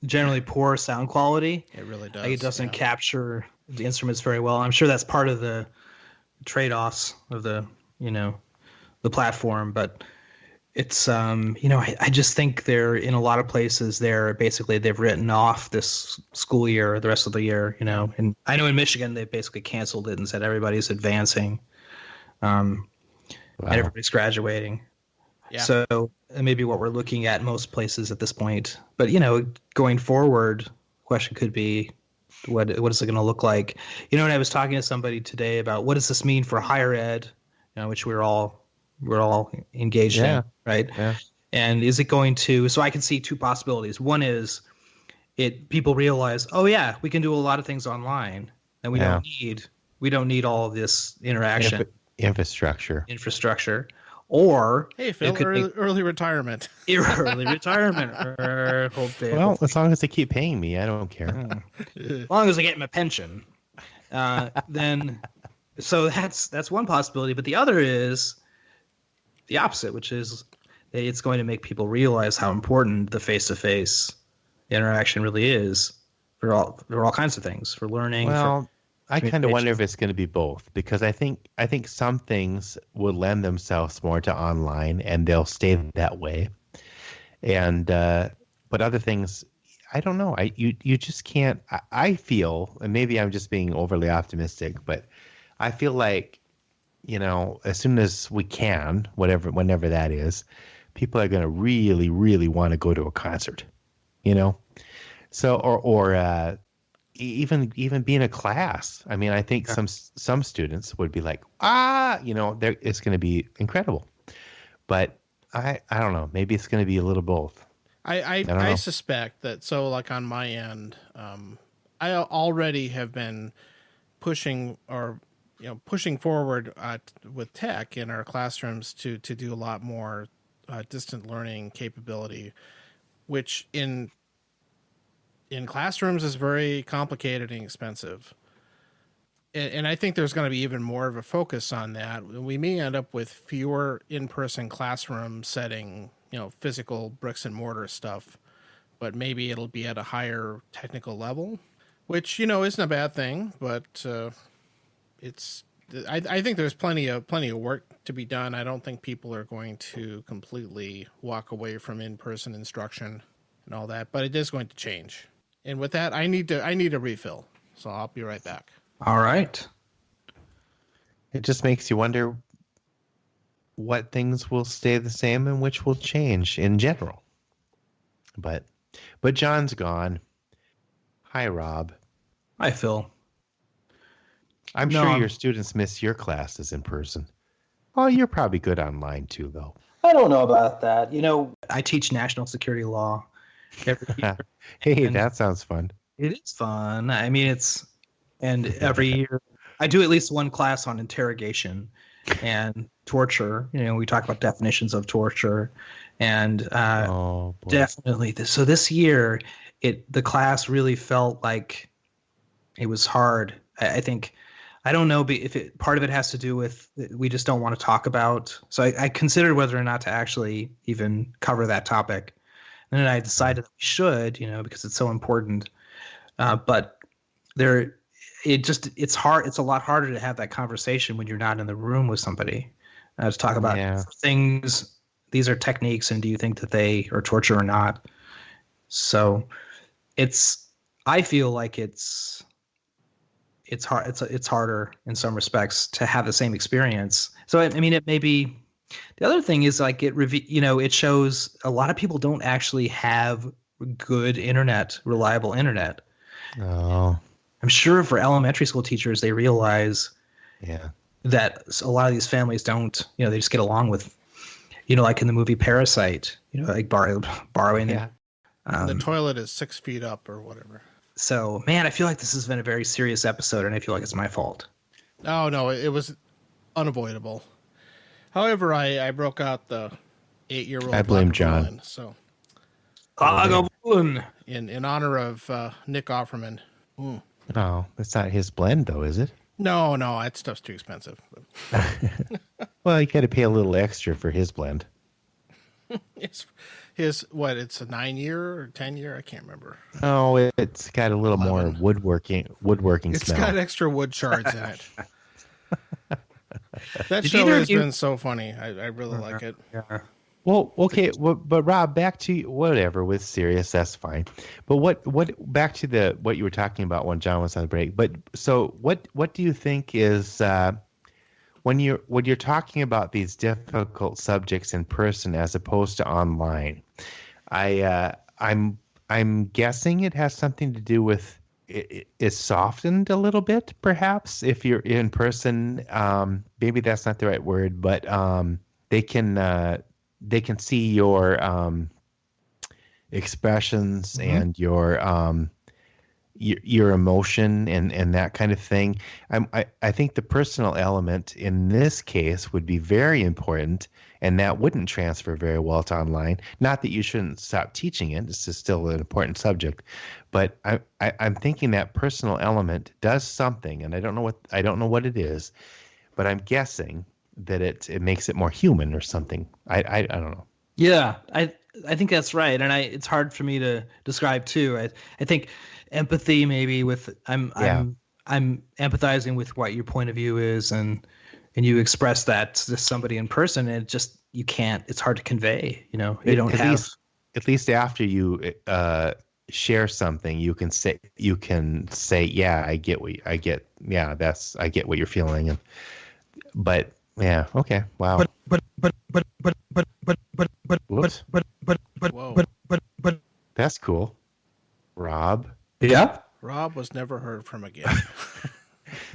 generally poor sound quality. It really does. Like it doesn't capture the instruments very well. I'm sure that's part of the trade-offs of the platform, but it's I just think they're in a lot of places they've written off this school year, the rest of the year, and I know in Michigan they basically canceled it and said everybody's advancing, and everybody's graduating. Yeah. So maybe what we're looking at most places at this point. But, going forward, the question could be, What is it going to look like? And I was talking to somebody today about what does this mean for higher ed, which we're all engaged in, right? Yeah. And is it going to? So I can see two possibilities. One is people realize, oh yeah, we can do a lot of things online, and we don't need all of this interaction infrastructure. Or Hey, Phil, early retirement. Early retirement. Well, as long as they keep paying me, I don't care. As long as I get my pension, then. So that's one possibility, but the other is the opposite, which is it's going to make people realize how important the face-to-face interaction really is for all kinds of things, for learning. Well, I kind of wonder if it's going to be both, because I think some things will lend themselves more to online and they'll stay that way, and but other things, I don't know. You just can't. I feel, and maybe I'm just being overly optimistic, but I feel like as soon as we can, whenever that is, people are going to really, really want to go to a concert, So or even be in a class. I mean, I think some students would be like, it's going to be incredible. But I don't know. Maybe it's going to be a little both. I suspect that. So, like on my end, I already have been pushing forward with tech in our classrooms to do a lot more distant learning capability, which in classrooms is very complicated and expensive. And I think there's going to be even more of a focus on that. We may end up with fewer in-person classroom setting, physical bricks and mortar stuff, but maybe it'll be at a higher technical level, which, isn't a bad thing, but I think there's plenty of work to be done. I don't think people are going to completely walk away from in-person instruction and all that, but it is going to change. And with that, I need a refill, so I'll be right back. All right. It just makes you wonder what things will stay the same and which will change in general. But John's gone. Hi, Rob. Hi, Phil. I'm sure your students miss your classes in person. Oh, you're probably good online too, though. I don't know about that. I teach national security law every year. Hey, that sounds fun. It is fun. I mean, and every year I do at least one class on interrogation and torture. We talk about definitions of torture, and definitely. So this year, the class really felt like it was hard. I think. I don't know if part of it has to do with we just don't want to talk about. So I considered whether or not to actually even cover that topic. And then I decided that we should, because it's so important. But it's hard. It's a lot harder to have that conversation when you're not in the room with somebody. To talk about things. These are techniques, and do you think that they are torture or not? So I feel like it's hard. It's harder in some respects to have the same experience. So I mean, it may be. The other thing is like it shows a lot of people don't actually have good internet, reliable internet. Oh, I'm sure for elementary school teachers, they realize that a lot of these families don't. They just get along with, like in the movie Parasite. Like borrowing. Yeah. The toilet is 6 feet up or whatever. So, man, I feel like this has been a very serious episode, and I feel like it's my fault. Oh, no, it was unavoidable. However, I broke out the 8-year-old. I blame John. Villain, so. In honor of Nick Offerman. Mm. Oh, that's not his blend, though, is it? No, that stuff's too expensive. Well, you got to pay a little extra for his blend. It's a 9-year or 10-year? I can't remember. Oh, it's got a little more woodworking It's smell. It's got extra wood shards in it. That show has been so funny. I really like it. Yeah. Well, okay, but Rob, back to whatever with Sirius, that's fine. But what back to what you were talking about when John was on the break. But so what do you think is when you're talking about these difficult subjects in person as opposed to online? I'm guessing it has something to do with is softened a little bit, perhaps, if you're in person. Maybe that's not the right word, but they can see your expressions and your emotion and that kind of thing. I think the personal element in this case would be very important, and that wouldn't transfer very well to online. Not that you shouldn't stop teaching it; this is still an important subject. But I'm thinking that personal element does something, and I don't know what it is, but I'm guessing that it makes it more human or something. I don't know. Yeah, I think that's right, and it's hard for me to describe too. I think empathy maybe with I'm empathizing with what your point of view is, and you express that to somebody in person, and you can't. It's hard to convey. You know, you don't have. At least after you share something, you can say yeah, I get what I get. Yeah, I get what you're feeling, but yeah, okay, wow. Whoops. Whoa. That's cool. Rob. Yeah. Rob was never heard from again.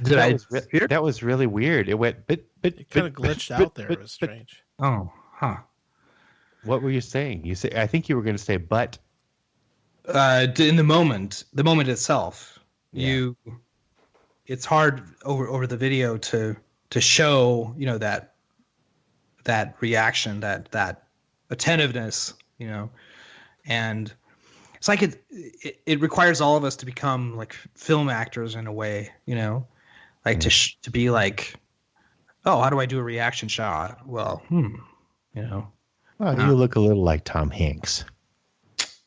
That was really weird. It went It kind of glitched out there. It was strange. Oh, huh. What were you saying? I think you were going to say but. In the moment itself, it's hard over the video to show, you know, that reaction, that attentiveness, you know, and it's like it requires all of us to become like film actors in a way, you know, like to be like, oh, how do I do a reaction shot? Well, you know. Well, you look a little like Tom Hanks.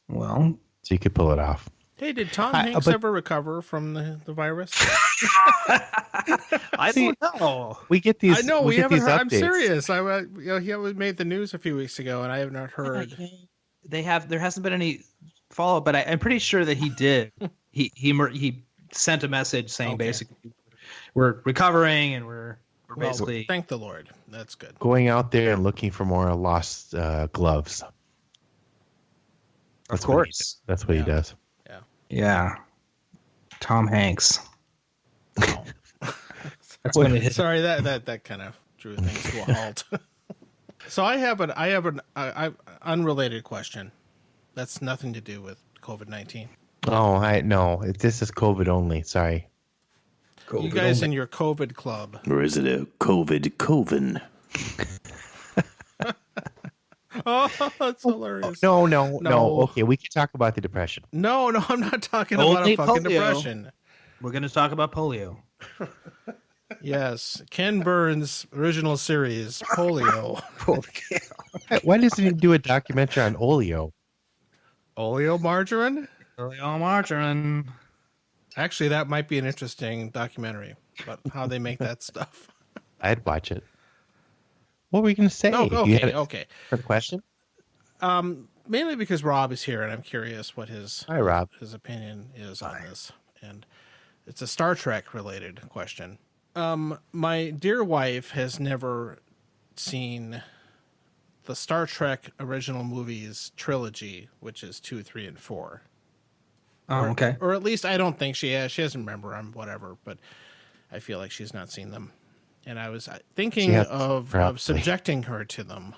Well, so you could pull it off. Hey, did Tom Hanks ever recover from the virus? I don't know. We get these. I know we haven't these heard. updates. I'm serious. He made the news a few weeks ago, and I have not heard. There hasn't been any follow up, but I'm pretty sure that he did. he sent a message saying basically we're recovering and we're basically. Thank the Lord. That's good. Going out there and looking for more lost gloves. Of course. That's what he does. Yeah. Yeah. Tom Hanks. That's when it hit. Sorry, that kind of drew things to a halt. So I have an unrelated question. That's nothing to do with COVID-19. Oh, no. This is COVID only. Sorry. COVID you guys only. In your COVID club. Or is it a COVID coven? Oh, that's hilarious. No. Okay, we can talk about the depression. No, I'm not talking about a fucking depression. We're going to talk about polio. Yes, Ken Burns' original series, Polio. Why doesn't he do a documentary on oleo? Oleo margarine? Oleo margarine. Actually, that might be an interesting documentary about how they make that stuff. I'd watch it. What were you going to say? Okay. A question? Mainly because Rob is here, and I'm curious what his opinion is on this. And it's a Star Trek related question. My dear wife has never seen the Star Trek original movies trilogy, which is 2, 3, and 4. Oh, okay. Or at least I don't think she has. She doesn't remember them, whatever. But I feel like she's not seen them. And I was thinking of subjecting her to them.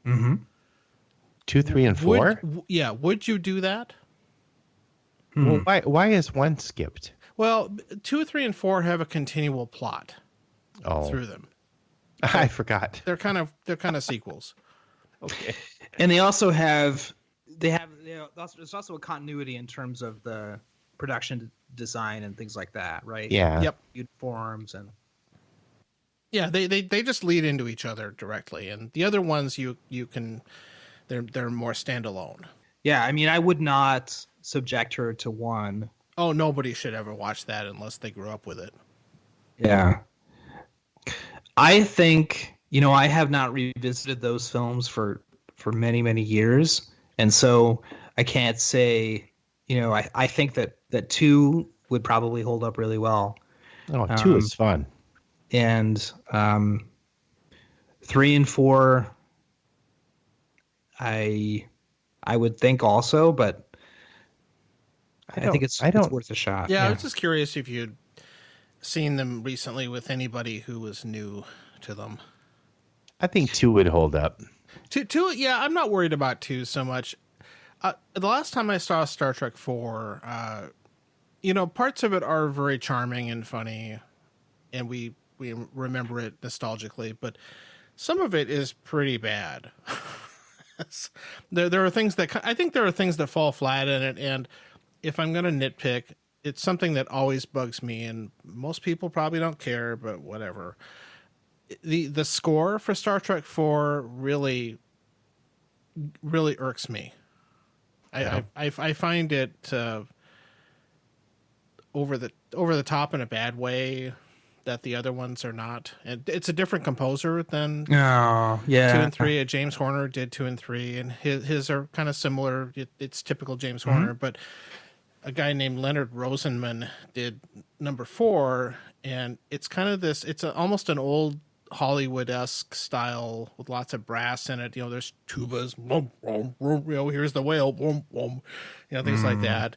Mm-hmm. 2, 3, and 4? Would you do that? Well, why is 1 skipped? Well, 2, 3, and 4 have a continual plot through them. I forgot. They're kind of sequels. Okay. And they also have there's also a continuity in terms of the production design and things like that, right? Yeah. Yep. Uniforms and. Yeah, they just lead into each other directly, and the other ones you can, they're more standalone. Yeah, I mean, I would not subject her to 1. Oh, nobody should ever watch that unless they grew up with it. Yeah. I think, I have not revisited those films for many, many years, and so I can't say, I think that 2 would probably hold up really well. Oh, 2 is fun. And 3 and 4, I would think also, but I think it's worth a shot. Yeah, I was just curious if you'd seen them recently with anybody who was new to them. I think 2 would hold up. Two, yeah, I'm not worried about 2 so much. The last time I saw Star Trek 4, parts of it are very charming and funny, and we remember it nostalgically, but some of it is pretty bad. There are things that I think there are things that fall flat in it, and if I'm going to nitpick, it's something that always bugs me, and most people probably don't care, but whatever. The score for Star Trek 4 really irks me. I find it over the top in a bad way that the other ones are not. And it's a different composer than 2 and 3. James Horner did 2 and 3, and his are kind of similar. It's typical James Horner, but a guy named Leonard Rosenman did number 4, and it's kind of this. It's almost an old Hollywood-esque style with lots of brass in it. There's tubas. Here's the whale. Things like that.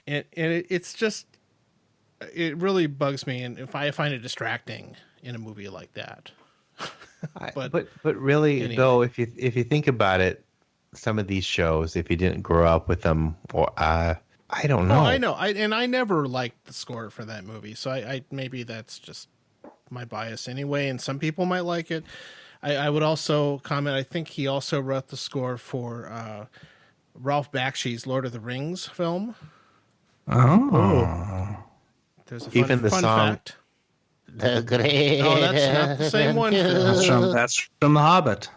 And it's just, it really bugs me, and if I find it distracting in a movie like that. but really, anyway. though, if you think about it, some of these shows, if you didn't grow up with them, or I don't know. Oh, I know. I never liked the score for that movie, so I maybe that's just my bias anyway, and some people might like it. I would also comment, I think he also wrote the score for Ralph Bakshi's Lord of the Rings film. Oh. There's a Even the fun song, fact. The great. Oh, that's not the same one. That's from The Hobbit.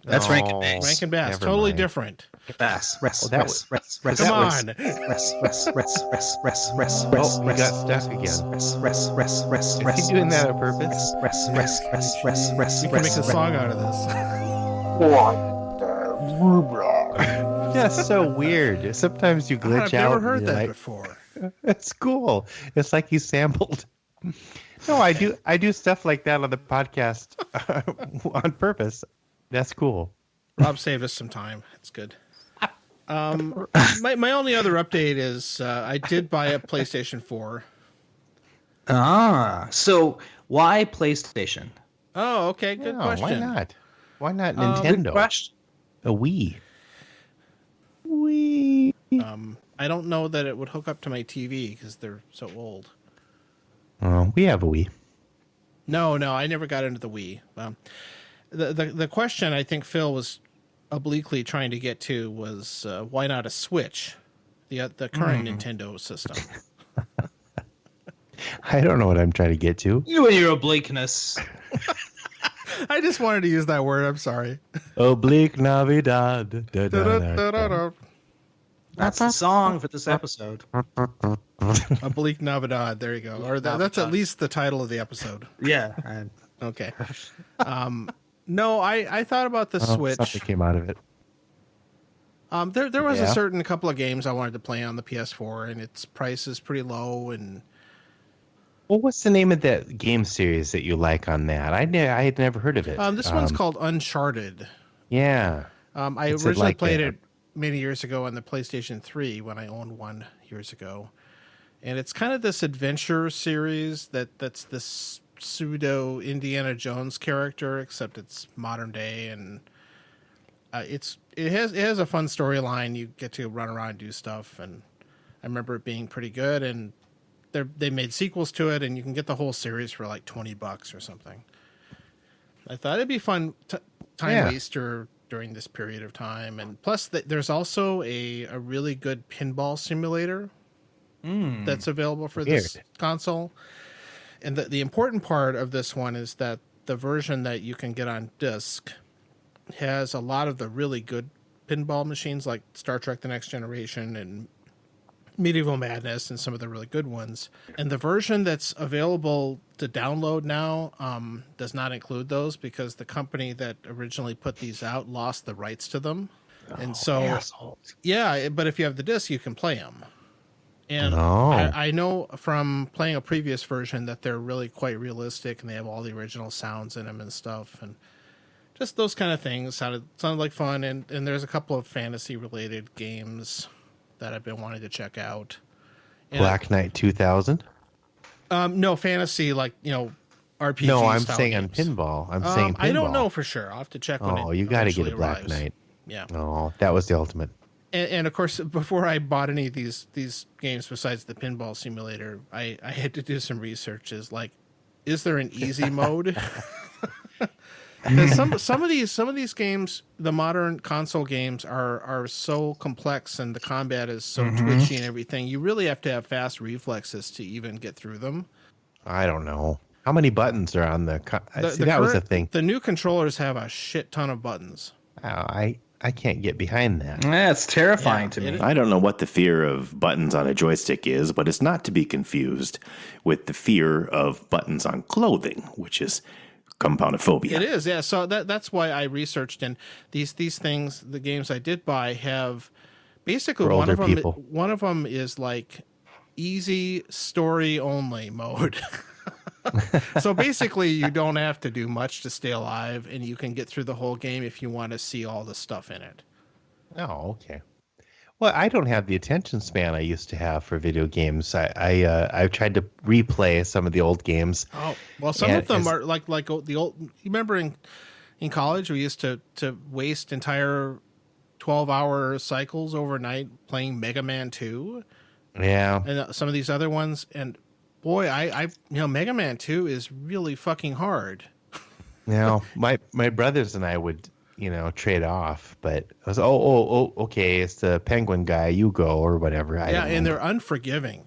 That's No. Rankin Bass. Rankin Bass, Never totally mind. different. Bass. Rest. that Rest. Rest. Rest. Come Rest. on. Rest. Rest. Rest. Rest. Rest. Rest. Oh, we got stuck again. Rest. Rest. Rest. Rest. Is he doing that on purpose? Rest. Rest. Rest. Rest. Rest. You can make a song out of this. That's so weird. Sometimes you glitch I've out. never heard and you're that like, before. It's cool. It's like you sampled. No, I do stuff like that on the podcast on purpose. That's cool. Rob saved us some time. It's good. My only other update is I did buy a PlayStation 4. So why PlayStation? Oh, okay. Good Yeah, question. why not? Why not Good Nintendo? question. A Wii. Wii. I don't know that it would hook up to my TV because they're so old. We have a Wii. No, I never got into the Wii. The question I think Phil was obliquely trying to get to was why not a Switch, the current Nintendo system. I don't know what I'm trying to get to. You and your obliqueness. I just wanted to use that word. I'm sorry. Oblique Navidad. Da, da, da, da. Da-da-da-da-da. That's the song for this episode. Oblique Navidad. There you go. Or that's at least the title of the episode. Yeah. Okay. No, I thought about the Switch. Something came out of it. There was Yeah. a certain couple of games I wanted to play on the PS4, and its price is pretty low. And Well, what's the name of that game series that you like on that? I had never heard of it. this one's called Uncharted. Yeah. I It's originally like played a- it many years ago on the PlayStation 3 when I owned one years ago. And it's kind of this adventure series that's this pseudo Indiana Jones character, except it's modern day, and it has a fun storyline. You get to run around and do stuff, and I remember it being pretty good. And they made sequels to it, and you can get the whole series for like $20 or something. I thought it'd be fun time waster during this period of time, and plus there's also a really good pinball simulator that's available for this console. And the important part of this one is that the version that you can get on disc has a lot of the really good pinball machines like Star Trek The Next Generation and Medieval Madness and some of the really good ones. And the version that's available to download now does not include those because the company that originally put these out lost the rights to them. And so, assholes. yeah, but if you have the disc, you can play them. And Oh. I know from playing a previous version that they're really quite realistic and they have all the original sounds in them and stuff. And just those kind of things sounded like fun. And there's a couple of fantasy related games that I've been wanting to check out. And Black Knight 2000? no, fantasy, like, RPG. No, I'm style saying games. on pinball. I'm saying pinball. I don't know for sure. I'll have to check when it Oh, you got to get a eventually Black arrives. Knight. Yeah. Oh, that was the ultimate. And of course, before I bought any of these games besides the pinball simulator, I had to do some research. Is there an easy mode? Because some of these games, the modern console games, are so complex and the combat is so twitchy and everything. You really have to have fast reflexes to even get through them. I don't know. How many buttons are on the... See, that was the thing. The new controllers have a shit ton of buttons. I can't get behind that. That's terrifying to me. I don't know what the fear of buttons on a joystick is, but it's not to be confused with the fear of buttons on clothing, which is compoundophobia. It is, yeah. So that's why I researched, and these things, the games I did buy have basically For one older of them. people. One of them is like easy story only mode. So basically, you don't have to do much to stay alive, and you can get through the whole game if you want to see all the stuff in it. Oh, okay. Well, I don't have the attention span I used to have for video games. I've tried to replay some of the old games. Oh, well, some of them are like the old. You remember in college we used to waste entire 12-hour cycles overnight playing Mega Man 2 Yeah. and some of these other ones, and boy, I Mega Man 2 is really fucking hard. Now, my brothers and I would, trade off, but I was, okay, it's the penguin guy, you go, or whatever. I don't And know. they're unforgiving.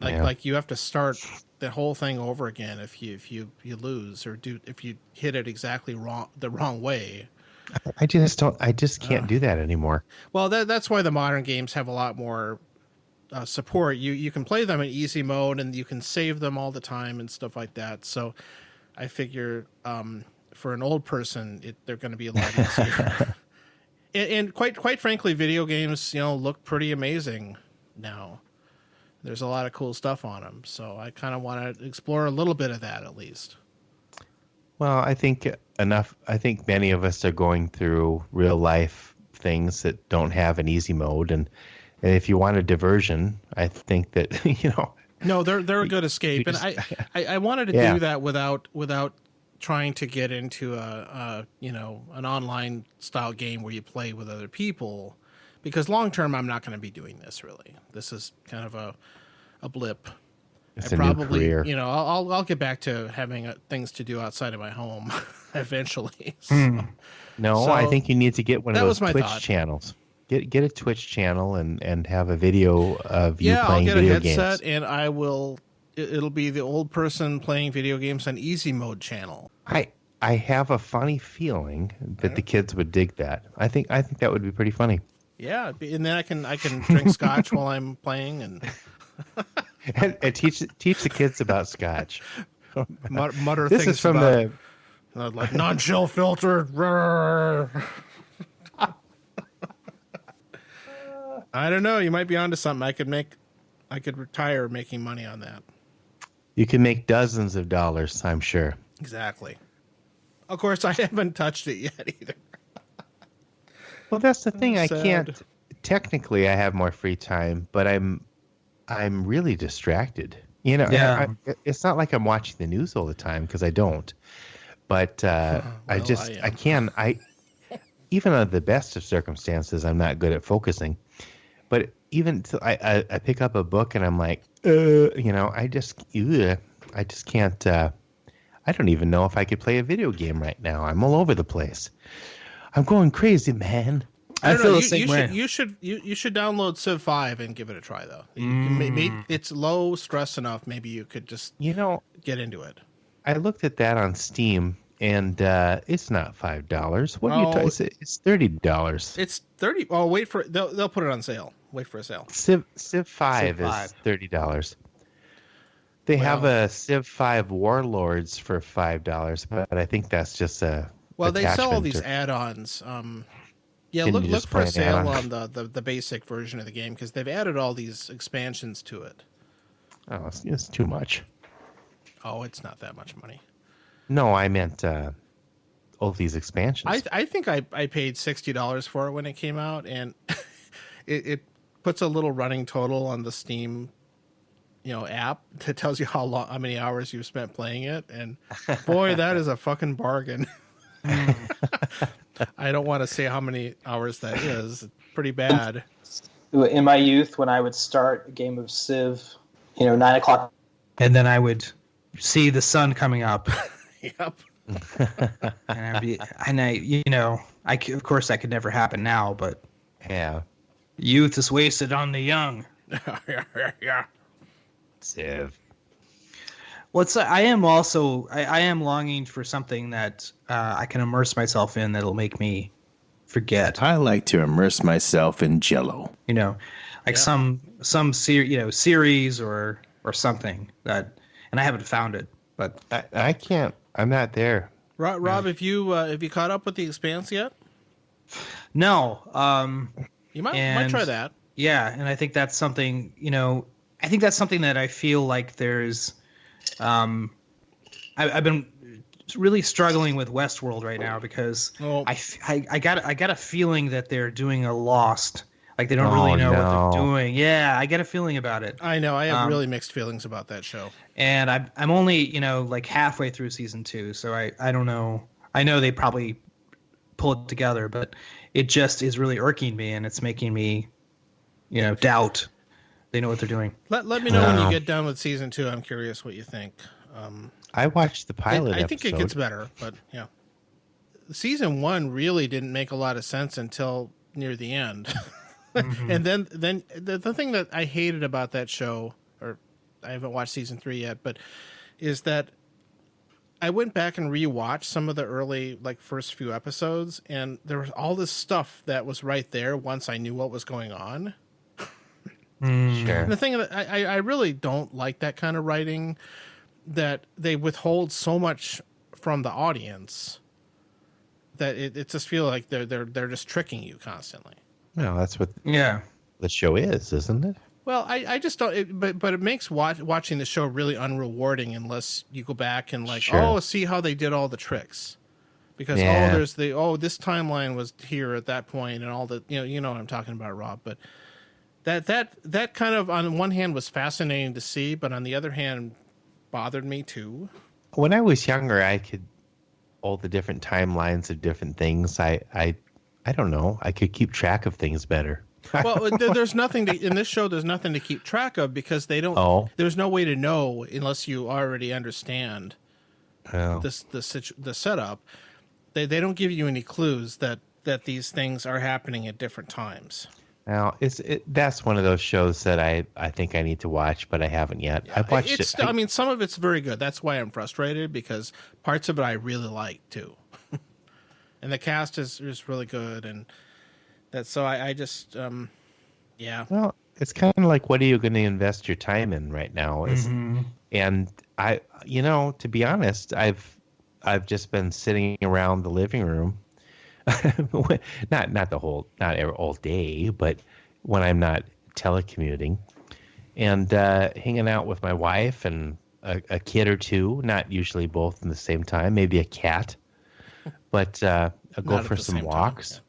Like you have to start the whole thing over again if you lose, or if you hit it exactly the wrong way. I just can't do that anymore. Well, that's why the modern games have a lot more support. You can play them in easy mode, and you can save them all the time and stuff like that. So I figure for an old person, they're going to be a lot easier. and quite frankly, video games look pretty amazing now. There's a lot of cool stuff on them, so I kind of want to explore a little bit of that at least. Well, I think many of us are going through real life things that don't have an easy mode, and if you want a diversion, I think that No, they're a good escape, and I wanted to do that without trying to get into an online style game where you play with other people, because long term I'm not going to be doing this. Really, this is kind of a blip. it's I a new probably, career. I'll get back to having things to do outside of my home eventually. So, No, I think you need to get one of that those was my Twitch thought. channels. Get a Twitch channel and have a video of you I'll playing get a video headset, games. and I will. It'll be the old person playing video games on easy mode channel. I have a funny feeling that the kids would dig that. I think that would be pretty funny. Yeah, and then I can drink scotch while I'm playing and and teach the kids about scotch. mutter This things is from about like non-chill filtered. I don't know. You might be onto something. I could retire making money on that. You can make dozens of dollars, I'm sure. Exactly. Of course, I haven't touched it yet either. Well, that's the thing. I Sad. can't. Technically, I have more free time, but I'm really distracted. Yeah. It's not like I'm watching the news all the time, because I don't. But I am. even under the best of circumstances, I'm not good at focusing. But even I pick up a book and I'm like, I just can't. I don't even know if I could play a video game right now. I'm all over the place. I'm going crazy, man. I don't feel know, the same way. You should download Civ 5 and give it a try though. It's low stress enough. Maybe you could just get into it. I looked at that on Steam, and it's not $5. What are you talking? It's $30. It's 30. Oh, wait for it. They'll put it on sale. Wait for a sale. Civ 5 is $30. They have a Civ 5 Warlords for $5, but I think that's just a. Well, they sell all attachment these or- add-ons. Yeah, Can look you just for a play an sale add-on? on the basic version of the game, because they've added all these expansions to it. Oh, it's too much. Oh, it's not that much money. No, I meant all these expansions. I think I paid $60 for it when it came out, and it puts a little running total on the Steam app that tells you how many hours you've spent playing it, and boy, that is a fucking bargain. I don't want to say how many hours that is. It's pretty bad. In my youth, when I would start a game of Civ, 9 o'clock, And then I would see the sun coming up. Yep. Of course that could never happen now, but Yeah. youth is wasted on the young. Yeah. Civ. I am longing for something that I can immerse myself in that'll make me forget. I like to immerse myself in Jello. Some series or something that, and I haven't found it, but I can't. I'm not there. Rob, have you caught up with The Expanse yet? no. You might try that. Yeah, and I think that's something. That I feel like there's. I've been really struggling with Westworld right now because I got a feeling that they're doing a Lost. Like they don't really know what they're doing. Yeah, I get a feeling about it. I know. I have really mixed feelings about that show. And I'm only like halfway through season 2, so I don't know. I know they probably pull it together, but it just is really irking me, and it's making me, doubt they know what they're doing. Let me know when you get done with season 2. I'm curious what you think. I watched the pilot I think episode. it gets better, but yeah. Season 1 really didn't make a lot of sense until near the end. Mm-hmm. And then the thing that I hated about that show, or I haven't watched season 3 yet, but is that I went back and rewatched some of the early, first few episodes, and there was all this stuff that was right there once I knew what was going on. Sure. And the thing that I really don't like that kind of writing, that they withhold so much from the audience that it just feels like they're just tricking you constantly. No, that's what Yeah. the show is, isn't it? Well, I just don't. But it makes watching the show really unrewarding unless you go back and Sure. see how they did all the tricks, because Yeah. there's this timeline was here at that point and all the you know what I'm talking about, Rob. But that kind of on one hand was fascinating to see, but on the other hand bothered me too. When I was younger, I could all the different timelines of different things. I don't know. I could keep track of things better. Well, there's nothing in this show. There's nothing to keep track of because they don't. Oh. There's no way to know unless you already understand Oh. the setup. They don't give you any clues that these things are happening at different times. Now, that's one of those shows that I think I need to watch, but I haven't yet. I've watched it. I mean, some of it's very good. That's why I'm frustrated, because parts of it I really like too, and the cast is really good, and that's so I just yeah. Well, it's kind of like, what are you going to invest your time in right now? And I, to be honest, I've just been sitting around the living room, not all day, but when I'm not telecommuting, and hanging out with my wife and a kid or two, not usually both in the same time, maybe a cat, but I'll go for some walks.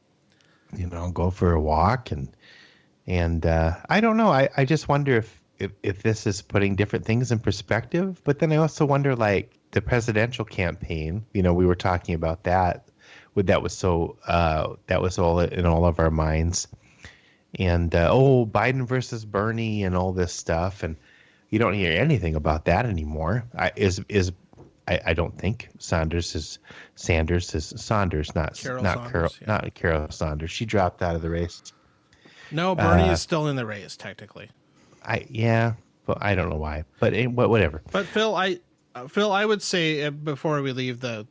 Go for a walk and I don't know. I just wonder if this is putting different things in perspective. But then I also wonder, like the presidential campaign. We were talking about that. That was all in all of our minds. And Biden versus Bernie and all this stuff, and you don't hear anything about that anymore. I don't think Sanders is Saunders, not Carol Saunders. She dropped out of the race. No, Bernie is still in the race technically. But I don't know why. But whatever. But Phil, I would say before we leave the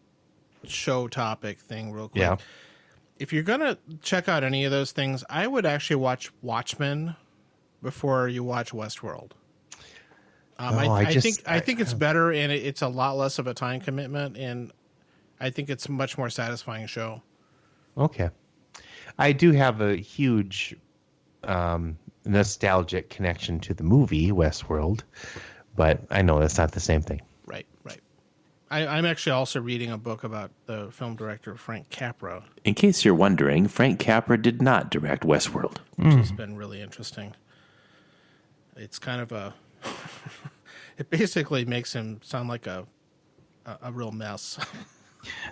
show topic thing real quick. Yeah. If you're gonna check out any of those things, I would actually watch Watchmen before you watch Westworld. I think it's better, and it's a lot less of a time commitment, and I think it's a much more satisfying show. Okay. I do have a huge nostalgic connection to the movie Westworld, but I know that's not the same thing. Right. I'm actually also reading a book about the film director Frank Capra. In case you're wondering, Frank Capra did not direct Westworld. Which has been really interesting. It's kind of a it basically makes him sound like a real mess.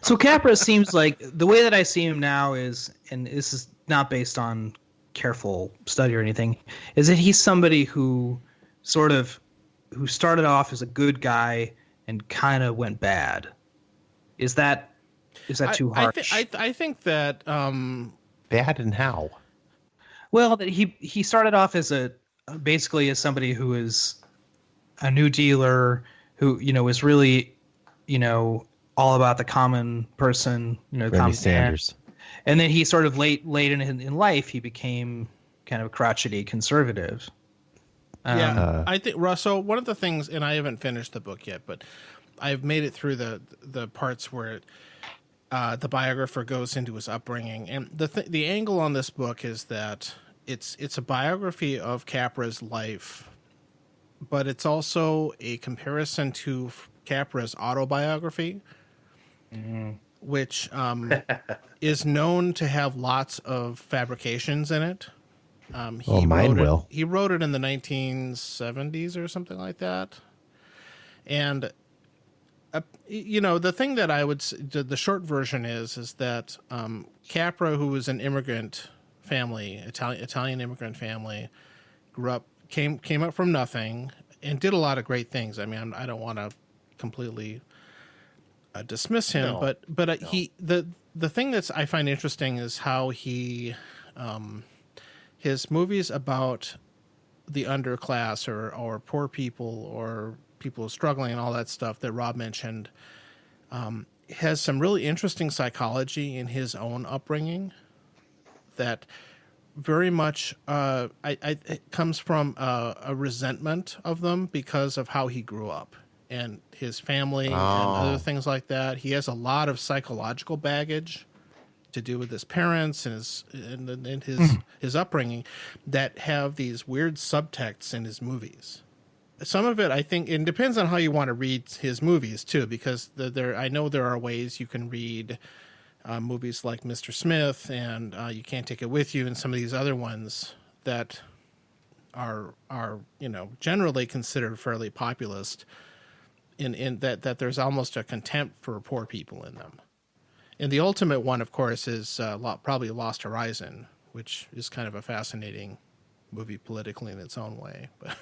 So Capra seems like the way that I see him now is, and this is not based on careful study or anything, is that he's somebody who started off as a good guy and kind of went bad. Is that too harsh? I think that Bad and how? Well, that he started off as basically as somebody who is a new dealer who is really all about the common person, Bernie common Sanders. man. And then he sort of late in life he became kind of crotchety conservative. I think Russell. One of the things, and I haven't finished the book yet, but I've made it through the parts where the biographer goes into his upbringing, and the angle on this book is that it's a biography of Capra's life, but it's also a comparison to Capra's autobiography, which is known to have lots of fabrications in it. Mine will. He wrote it in the 1970s or something like that. And, the thing that I would the short version is that Capra, who was an immigrant family, Italian immigrant family, came up from nothing and did a lot of great things. I mean, I don't want to completely dismiss him, but the thing that's I find interesting is how he his movies about the underclass or poor people or people struggling and all that stuff that Rob mentioned has some really interesting psychology in his own upbringing that very much it comes from a resentment of them because of how he grew up and his family and other things like that. He has a lot of psychological baggage to do with his parents and his upbringing that have these weird subtexts in his movies. Some of it, I think, it depends on how you want to read his movies too, because I know there are ways you can read movies like Mr. Smith and You Can't Take It With You and some of these other ones that are generally considered fairly populist in that there's almost a contempt for poor people in them. And the ultimate one, of course, is probably Lost Horizon, which is kind of a fascinating movie politically in its own way. But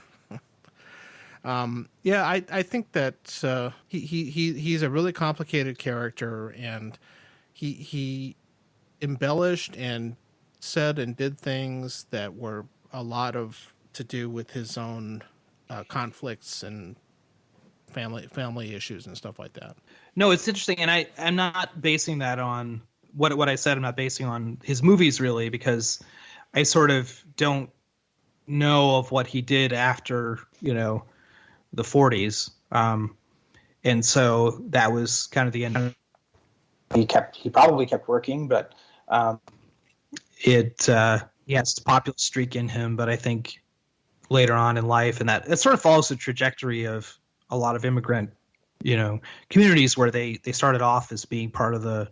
I think that he's a really complicated character, and he embellished and said and did things that were a lot of to do with his own conflicts and family issues and stuff like that. No, it's interesting, and I'm not basing that on what I said. I'm not basing on his movies really, because I sort of don't know of what he did after the 40s, and so that was kind of the end. He probably kept working, but he has a populist streak in him. But I think later on in life, and that it sort of follows the trajectory of a lot of immigrant communities where they started off as being part of the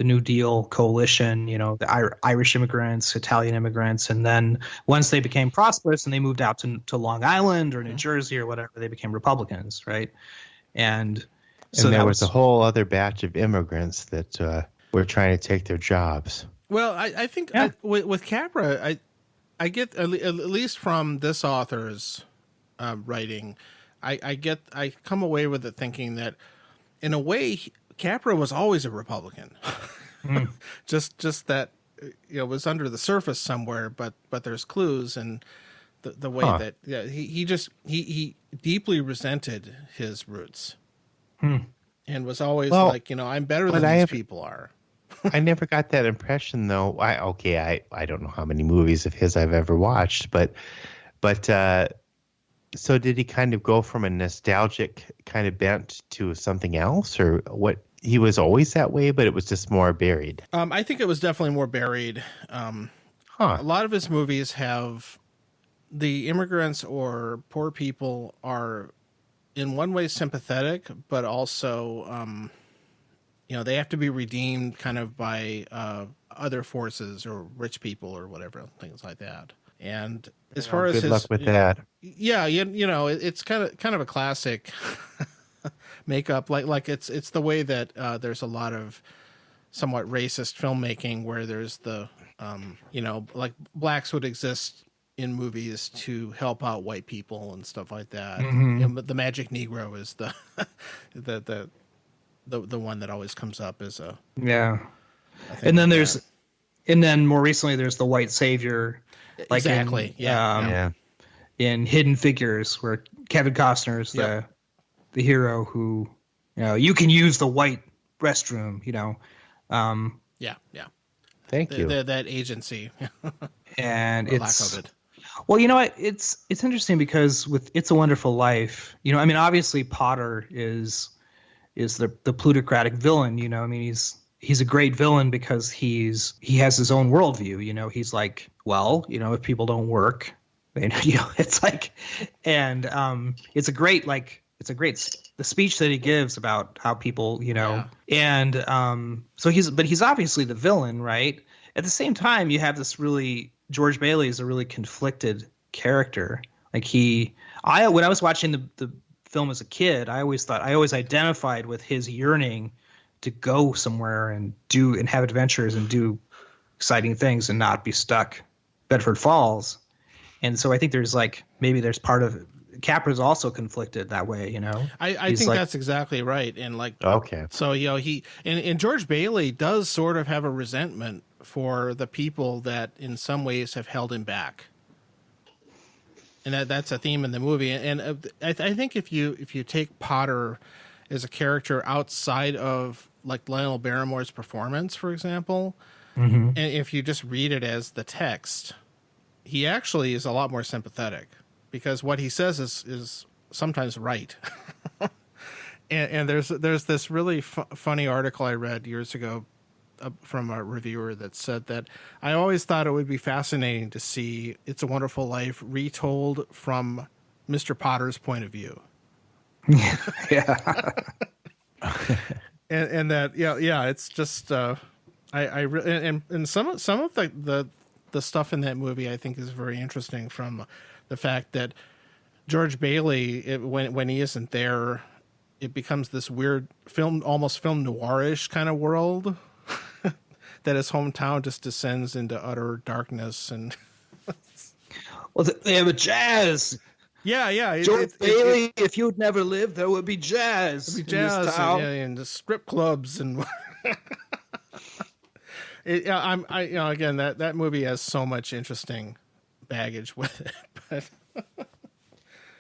New Deal coalition, the Irish immigrants, Italian immigrants, and then once they became prosperous and they moved out to Long Island or New Jersey or whatever, they became Republicans, right? And so there was a whole other batch of immigrants that were trying to take their jobs. Well, I think with Capra, I get at least from this author's writing, I come away with it thinking that in a way Capra was always a Republican, just that it was under the surface somewhere, but there's clues and the way that he deeply resented his roots and was always like I'm better than these people are. I never got that impression though. I don't know how many movies of his I've ever watched, but so did he kind of go from a nostalgic kind of bent to something else, or what? He was always that way, but it was just more buried. I think it was definitely more buried. A lot of his movies have the immigrants or poor people are in one way sympathetic, but also, they have to be redeemed kind of by other forces or rich people or whatever, things like that. And as far as Good his, luck with that. yeah, you know, it's kind of a classic makeup. Like it's the way that there's a lot of somewhat racist filmmaking where there's the, you know, like blacks would exist in movies to help out white people and stuff like that. And the Magic Negro is the the one that always comes up as a Yeah. thing And then like there's, that. and then more recently there's the white savior, like Exactly. Yeah. in Hidden Figures, where Kevin Costner's Yep. the hero who, you know, you can use the white restroom, you know, Yeah. Thank you. That agency, and or lack it's of it. well, you know what, it's interesting because with It's a Wonderful Life, you know, I mean, obviously Potter is the plutocratic villain, you know, I mean, he's a great villain because he has his own worldview, you know, he's like, well, you know, if people don't work, they, you know, it's like, and it's a great the speech that he gives about how people, you know, and so he's obviously the villain, right? At the same time, you have this really, George Bailey is a really conflicted character. Like when I was watching the film as a kid, I always identified with his yearning to go somewhere and have adventures and do exciting things and not be stuck Bedford Falls. And so I think there's part of Capra's also conflicted that way, you know. I think that's exactly right. And like, Okay. so, you know, and George Bailey does sort of have a resentment for the people that in some ways have held him back. And that's a theme in the movie. And I think if you take Potter as a character outside of like Lionel Barrymore's performance, for example, and if you just read it as the text, he actually is a lot more sympathetic because what he says is sometimes right. and there's this really funny article I read years ago from a reviewer that said that I always thought it would be fascinating to see It's a Wonderful Life retold from Mr. Potter's point of view. Yeah. and that it's just and some of the stuff in that movie I think is very interesting, from the fact that George Bailey, when he isn't there, it becomes this weird almost film noirish kind of world that his hometown just descends into utter darkness. And Well, they have a jazz. Yeah. George Bailey, if you'd never lived, there would be jazz. It'd be jazz and the strip clubs and. Again, that movie has so much interesting baggage with it. But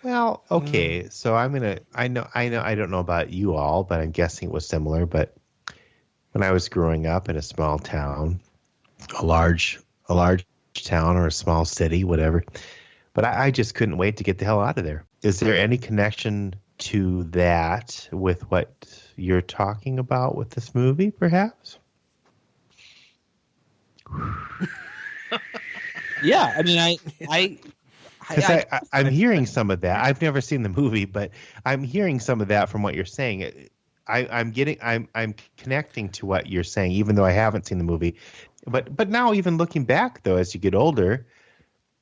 Well, okay. So I don't know about you all, but I'm guessing it was similar. But when I was growing up in a small town, a large town or a small city, whatever, but I just couldn't wait to get the hell out of there. Is there any connection to that with what you're talking about with this movie, perhaps? Yeah, I mean, I'm hearing some of that. I've never seen the movie, but I'm hearing some of that from what you're saying. I'm connecting to what you're saying, even though I haven't seen the movie. But now, even looking back, though, as you get older,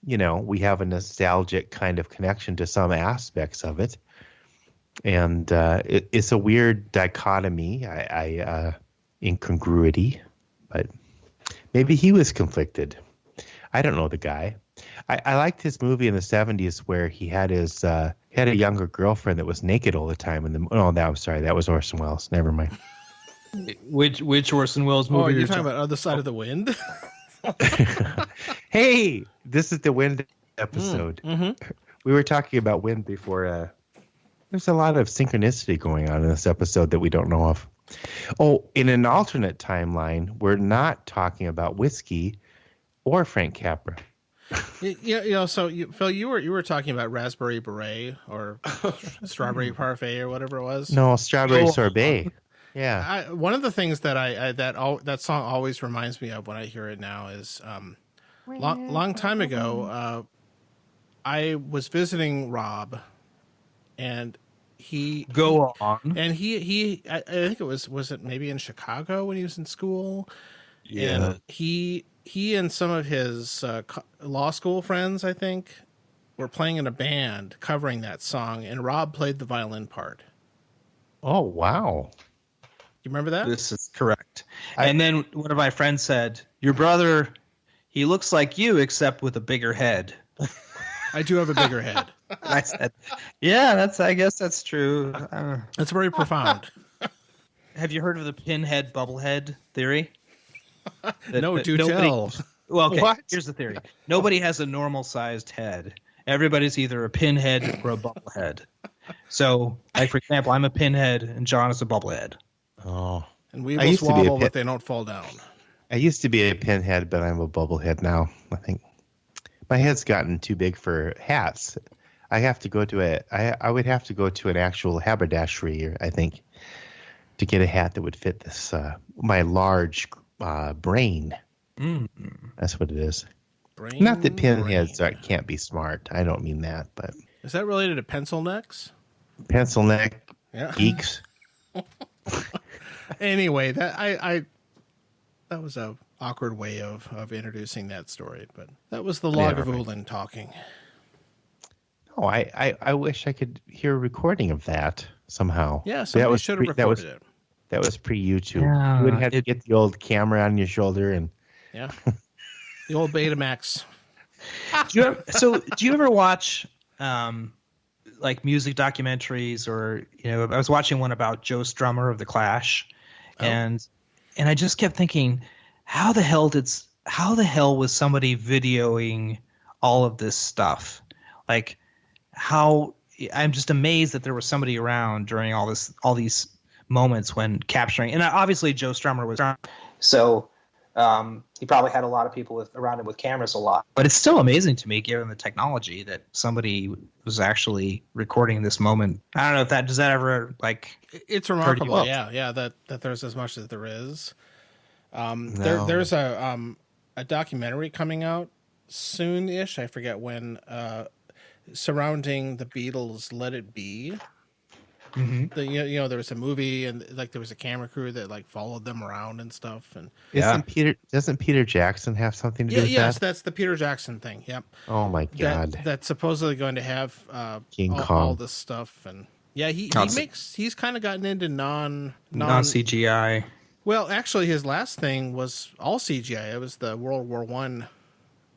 you know, we have a nostalgic kind of connection to some aspects of it, and it's a weird dichotomy, incongruity, but maybe he was conflicted. I don't know the guy. I liked his movie in the 70s where he had a younger girlfriend that was naked all the time. That was Orson Welles. Never mind. which Orson Welles movie? Oh, you're talking about Other Side of the Wind? Hey, this is the Wind episode. We were talking about Wind before. There's a lot of synchronicity going on in this episode that we don't know of. Oh, in an alternate timeline, we're not talking about whiskey or Frank Capra. Yeah, so Phil, you were talking about Raspberry Beret or Strawberry Parfait or whatever it was. No, Strawberry Sorbet. Yeah. One of the things that that song always reminds me of when I hear it now is long time ago. I was visiting Rob, and he Go on. and he I think it was it maybe in Chicago when he was in school, And he and some of his law school friends, I think, were playing in a band covering that song, and Rob played the violin part. Oh, wow. You remember that? This is correct. And then one of my friends said, "Your brother, he looks like you, except with a bigger head." I do have a bigger head. And I said, "Yeah, I guess that's true." That's very profound. Have you heard of the pinhead bubblehead theory? No, do nobody- tell. Well, okay. What? Here's the theory: nobody has a normal-sized head. Everybody's either a pinhead or a bubblehead. So, like for example, I'm a pinhead and John is a bubblehead. Oh. And we I will used to be a swallow, pit- but they don't fall down. I used to be a pinhead, but I'm a bubblehead now. I think my head's gotten too big for hats. I have to go to I would have to go to an actual haberdashery, I think, to get a hat that would fit this my large brain. That's what it is. Not that pinheads can't be smart. I don't mean that, but Is that related to pencil necks? pencil neck Yeah. geeks. Anyway, that was a awkward way of introducing that story, but that was the Lagavulin talking. Oh, I wish I could hear a recording of that somehow. Yeah, somebody should have recorded it. That was pre-YouTube. Yeah, you would have to get the old camera on your shoulder and Yeah. The old Betamax. Do you ever watch like music documentaries, or I was watching one about Joe Strummer of the Clash, and I just kept thinking, how the hell was somebody videoing all of this stuff? Like, I'm just amazed that there was somebody around during all these moments when capturing, and obviously Joe Strummer was around. So he probably had a lot of people around him with cameras a lot. But it's still amazing to me, given the technology, that somebody was actually recording this moment. I don't know if does that ever like. It's remarkable, up? yeah, that there's as much as there is. No. There's a documentary coming out soon-ish. I forget when. Surrounding the Beatles' "Let It Be." Mm-hmm. There was a movie, and like there was a camera crew that like followed them around and stuff. And doesn't Peter Jackson have something to do with yes, that? that's the Peter Jackson thing. Yep. Oh my God. That's supposedly going to have King all Kong. this stuff, and he's kind of gotten into non CGI. Well, actually, his last thing was all CGI. It was the World War I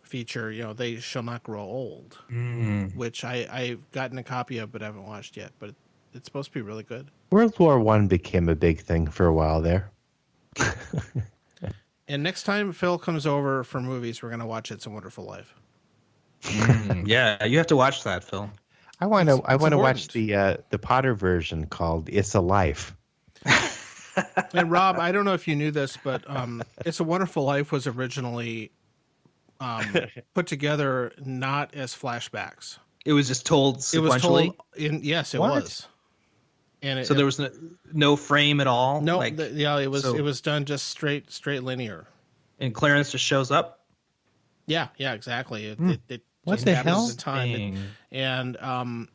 feature. They shall not grow old, which I've gotten a copy of, but I haven't watched yet. But it's supposed to be really good. World War I became a big thing for a while there. And next time Phil comes over for movies, we're going to watch It's a Wonderful Life. Yeah, you have to watch that, Phil. I want to important. watch the Potter version called "It's a Life." And Rob, I don't know if you knew this, but It's a Wonderful Life was originally put together not as flashbacks. It was just told sequentially. It was told it What? was. And So there was no frame at all. no, Like, it was done just straight linear. and Clarence just shows up. Yeah, exactly. It What just the happens hell? at the time, and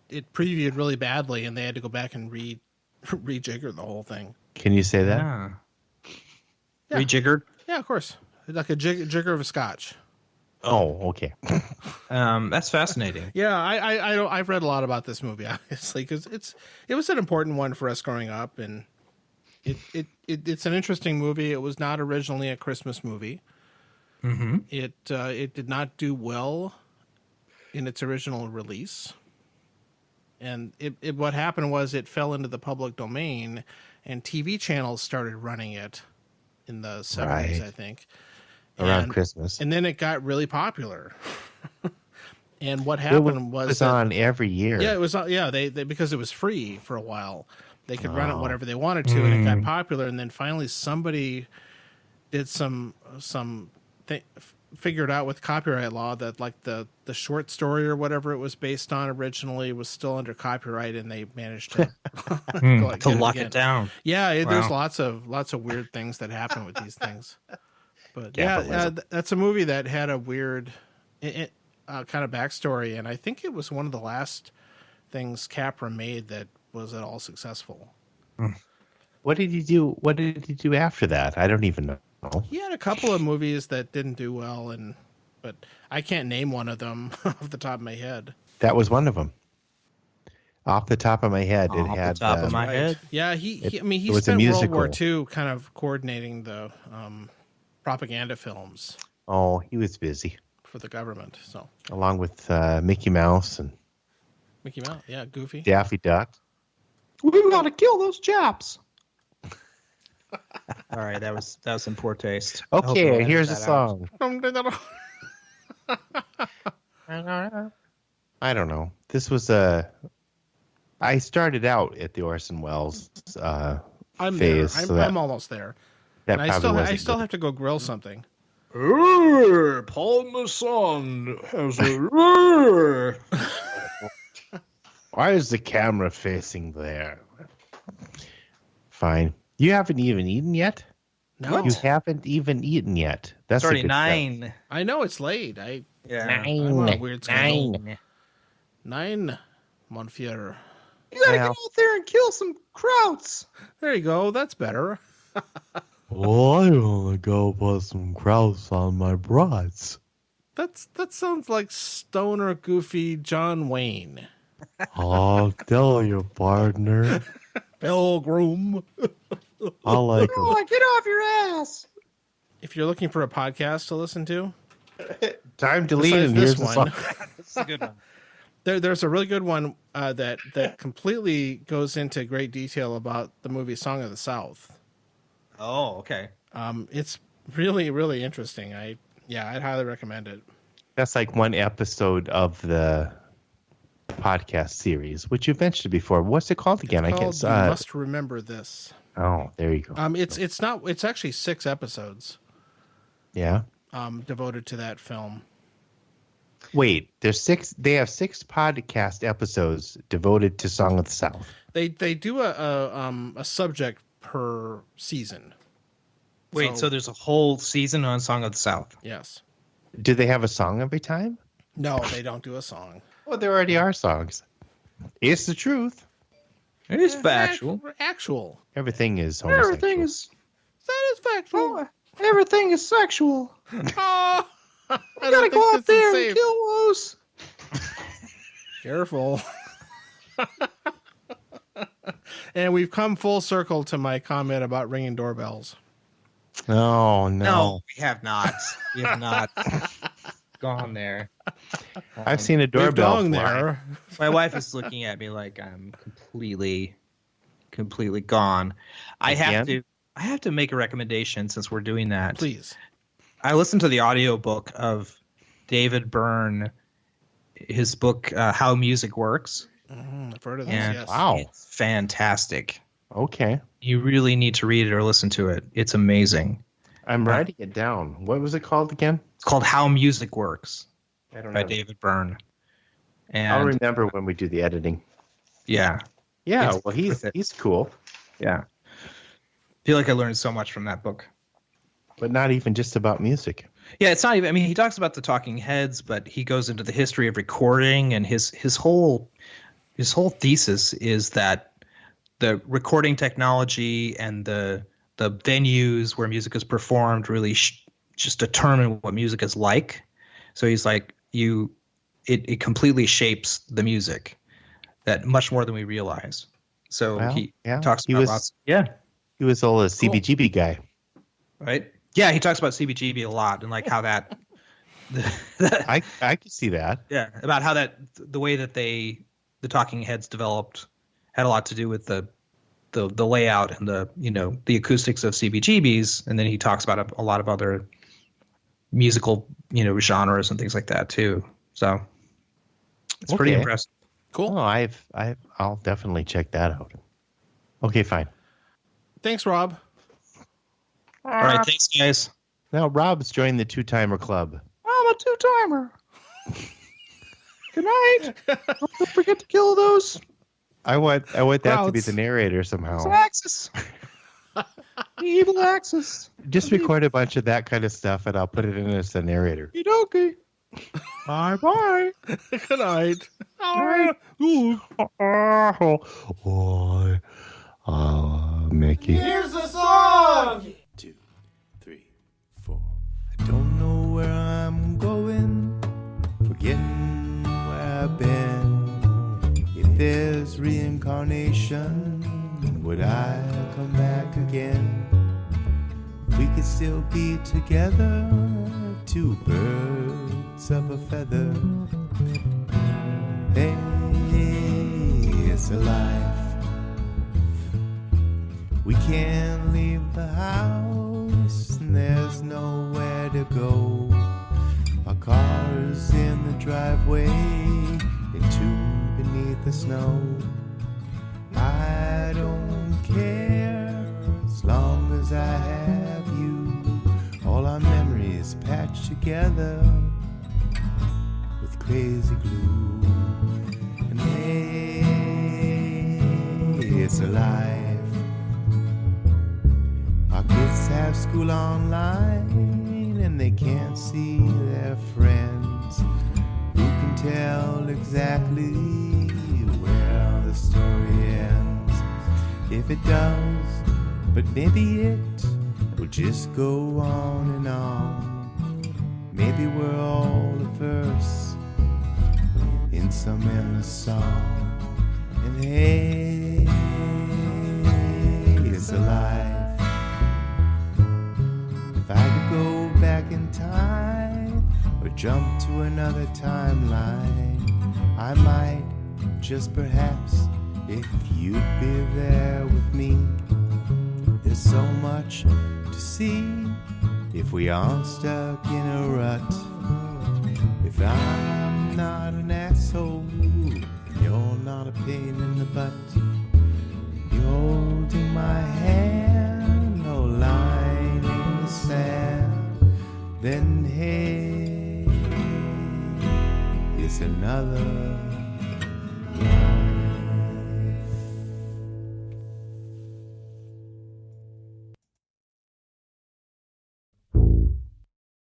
it previewed really badly, and they had to go back and rejigger the whole thing. Can you say that? Yeah. Yeah. Rejiggered. Yeah, of course, like a jigger of a scotch. Oh, okay. That's fascinating. Yeah, I've read a lot about this movie, obviously, because it was an important one for us growing up, and it's an interesting movie. It was not originally a Christmas movie. Mm-hmm. It did not do well in its original release, and what happened was it fell into the public domain, and TV channels started running it in the 70s, Right. I think. Around Christmas. And then it got really popular. And what It happened was on every year. Yeah, it was. Yeah, they because it was free for a while, they could run it whatever they wanted to, and it got popular. And then finally, somebody did figured out with copyright law that like the short story or whatever it was based on originally was still under copyright, and they managed to To lock it down. Yeah, Wow. there's lots of weird things that happen with these things. But Capitalism. that's a movie that had a weird kind of backstory, and I think it was one of the last things Capra made that was at all successful. What did he do? What did he do after that? I don't even know. Oh, He had a couple of movies that didn't do well, but I can't name one of them off the top of my head. that was one of them. Off the top of my head, it Off the had. top of my head. Yeah, he It he was a spent World War musical. II kind of coordinating the propaganda films Oh, he was busy, for the government. So along with Mickey Mouse and Mickey Mouse, yeah, Goofy. Daffy Duck. We gotta kill those Japs. All right, that was in poor taste. I hope Okay, you'll edit here's a that out. song. I don't know. This was I started out at the Orson Welles I'm there. phase. so that, I'm almost there. that And probably I wasn't still good. have to go grill something. Paul Masson has a. Why is the camera facing there? Fine. You haven't even eaten yet? No, You haven't even eaten yet. That's It's a already good 9. I know it's late. Yeah. I'm on a weird schedule. 9. 9, Monsieur. You gotta Well. get out there and kill some krauts. There you go. That's better. Well, I wanna go put some krauts on my brats. That sounds like stoner goofy John Wayne. I'll tell you, partner. Pilgrim. I like 'em. Oh, get off your ass. If you're looking for a podcast to listen to, Time to leave. besides And this here's the one, song. That's a good one. there's a really good one that completely goes into great detail about the movie Song of the South. Oh, okay. It's really, really interesting. I'd highly recommend it. That's like one episode of the podcast series, which you've mentioned before. What's it called again? It's I called guess. You Must Remember This. Oh, there you go. It's actually 6 episodes Yeah. devoted to that film. Wait, there's 6. They have 6 podcast episodes devoted to Song of the South. They do a subject per season. Wait, so there's a whole season on Song of the South. Yes. Do they have a song every time? No, they don't do a song. Well, there already are songs. It's the truth. It is factual. Actual. Everything is homosexual. Everything is. Satisfactual. Oh, everything is sexual. Oh, I You gotta go out there and safe. kill those. Careful. And we've come full circle to my comment about ringing doorbells. Oh, no. No, we have not. We have not gone there. I've seen a We've doorbell gone fly. there. My wife is looking at me like I'm completely gone. I have to make a recommendation since we're doing that. Please. I listened to the audiobook of David Byrne, his book How Music Works, I've heard of this, and yes. Wow. it's fantastic. Okay. You really need to read it or listen to it. It's amazing. I'm writing it down. What was it called again? It's called How Music Works I don't by know. David Byrne. I'll And remember when we do the editing. yeah, Yeah, It's well, worth it. he's cool, yeah. I feel like I learned so much from that book. but not even just about music. Yeah, it's not even. I mean, he talks about the Talking Heads, but he goes into the history of recording, and his whole thesis is that the recording technology and the venues where music is performed really just determine what music is like. So he's like, it completely shapes the music, that much more than we realize. So Well, he yeah, talks he about was- lots. Yeah, He was all a CBGB guy. right. Yeah, he talks about CBGB a lot and like how that. I could see that. Yeah, about how the way that the Talking Heads developed had a lot to do with the layout and the acoustics of CBGBs, and then he talks about a lot of other musical genres and things like that too. So it's pretty Okay. impressive. Cool. Oh, I'll definitely check that out. Okay, fine. Thanks, Rob. All right, thanks guys. Now Rob's joined the two-timer club. I'm a two-timer. Good night. Don't forget to kill those I want that to be Crowds. the narrator somehow. axes. Evil axes. Just record a bunch of that kind of stuff, and I'll put it in as the narrator. Okay. Bye bye. Good night. Mickey. Here's the song! 2, 3, question, would I come back again? If we could still be together, two birds of a feather. Hey, it's a life. We can't leave the house, and there's nowhere to go. Our car's in the driveway, entombed beneath the snow. I don't care as long as I have you. All our memories patched together with crazy glue. And hey, it's alive. Our kids have school online and they can't see their friends. Who can tell exactly where the story ends? If it does, but maybe it will just go on and on. Maybe we're all a verse in some endless song. And hey, it's alive. If I could go back in time or jump to another timeline, I might, just perhaps, if you'd be there with me. There's so much to see if we aren't stuck in a rut. If I'm not an asshole, you're not a pain in the butt. You're holding my hand, no line in the sand. Then hey, it's another life.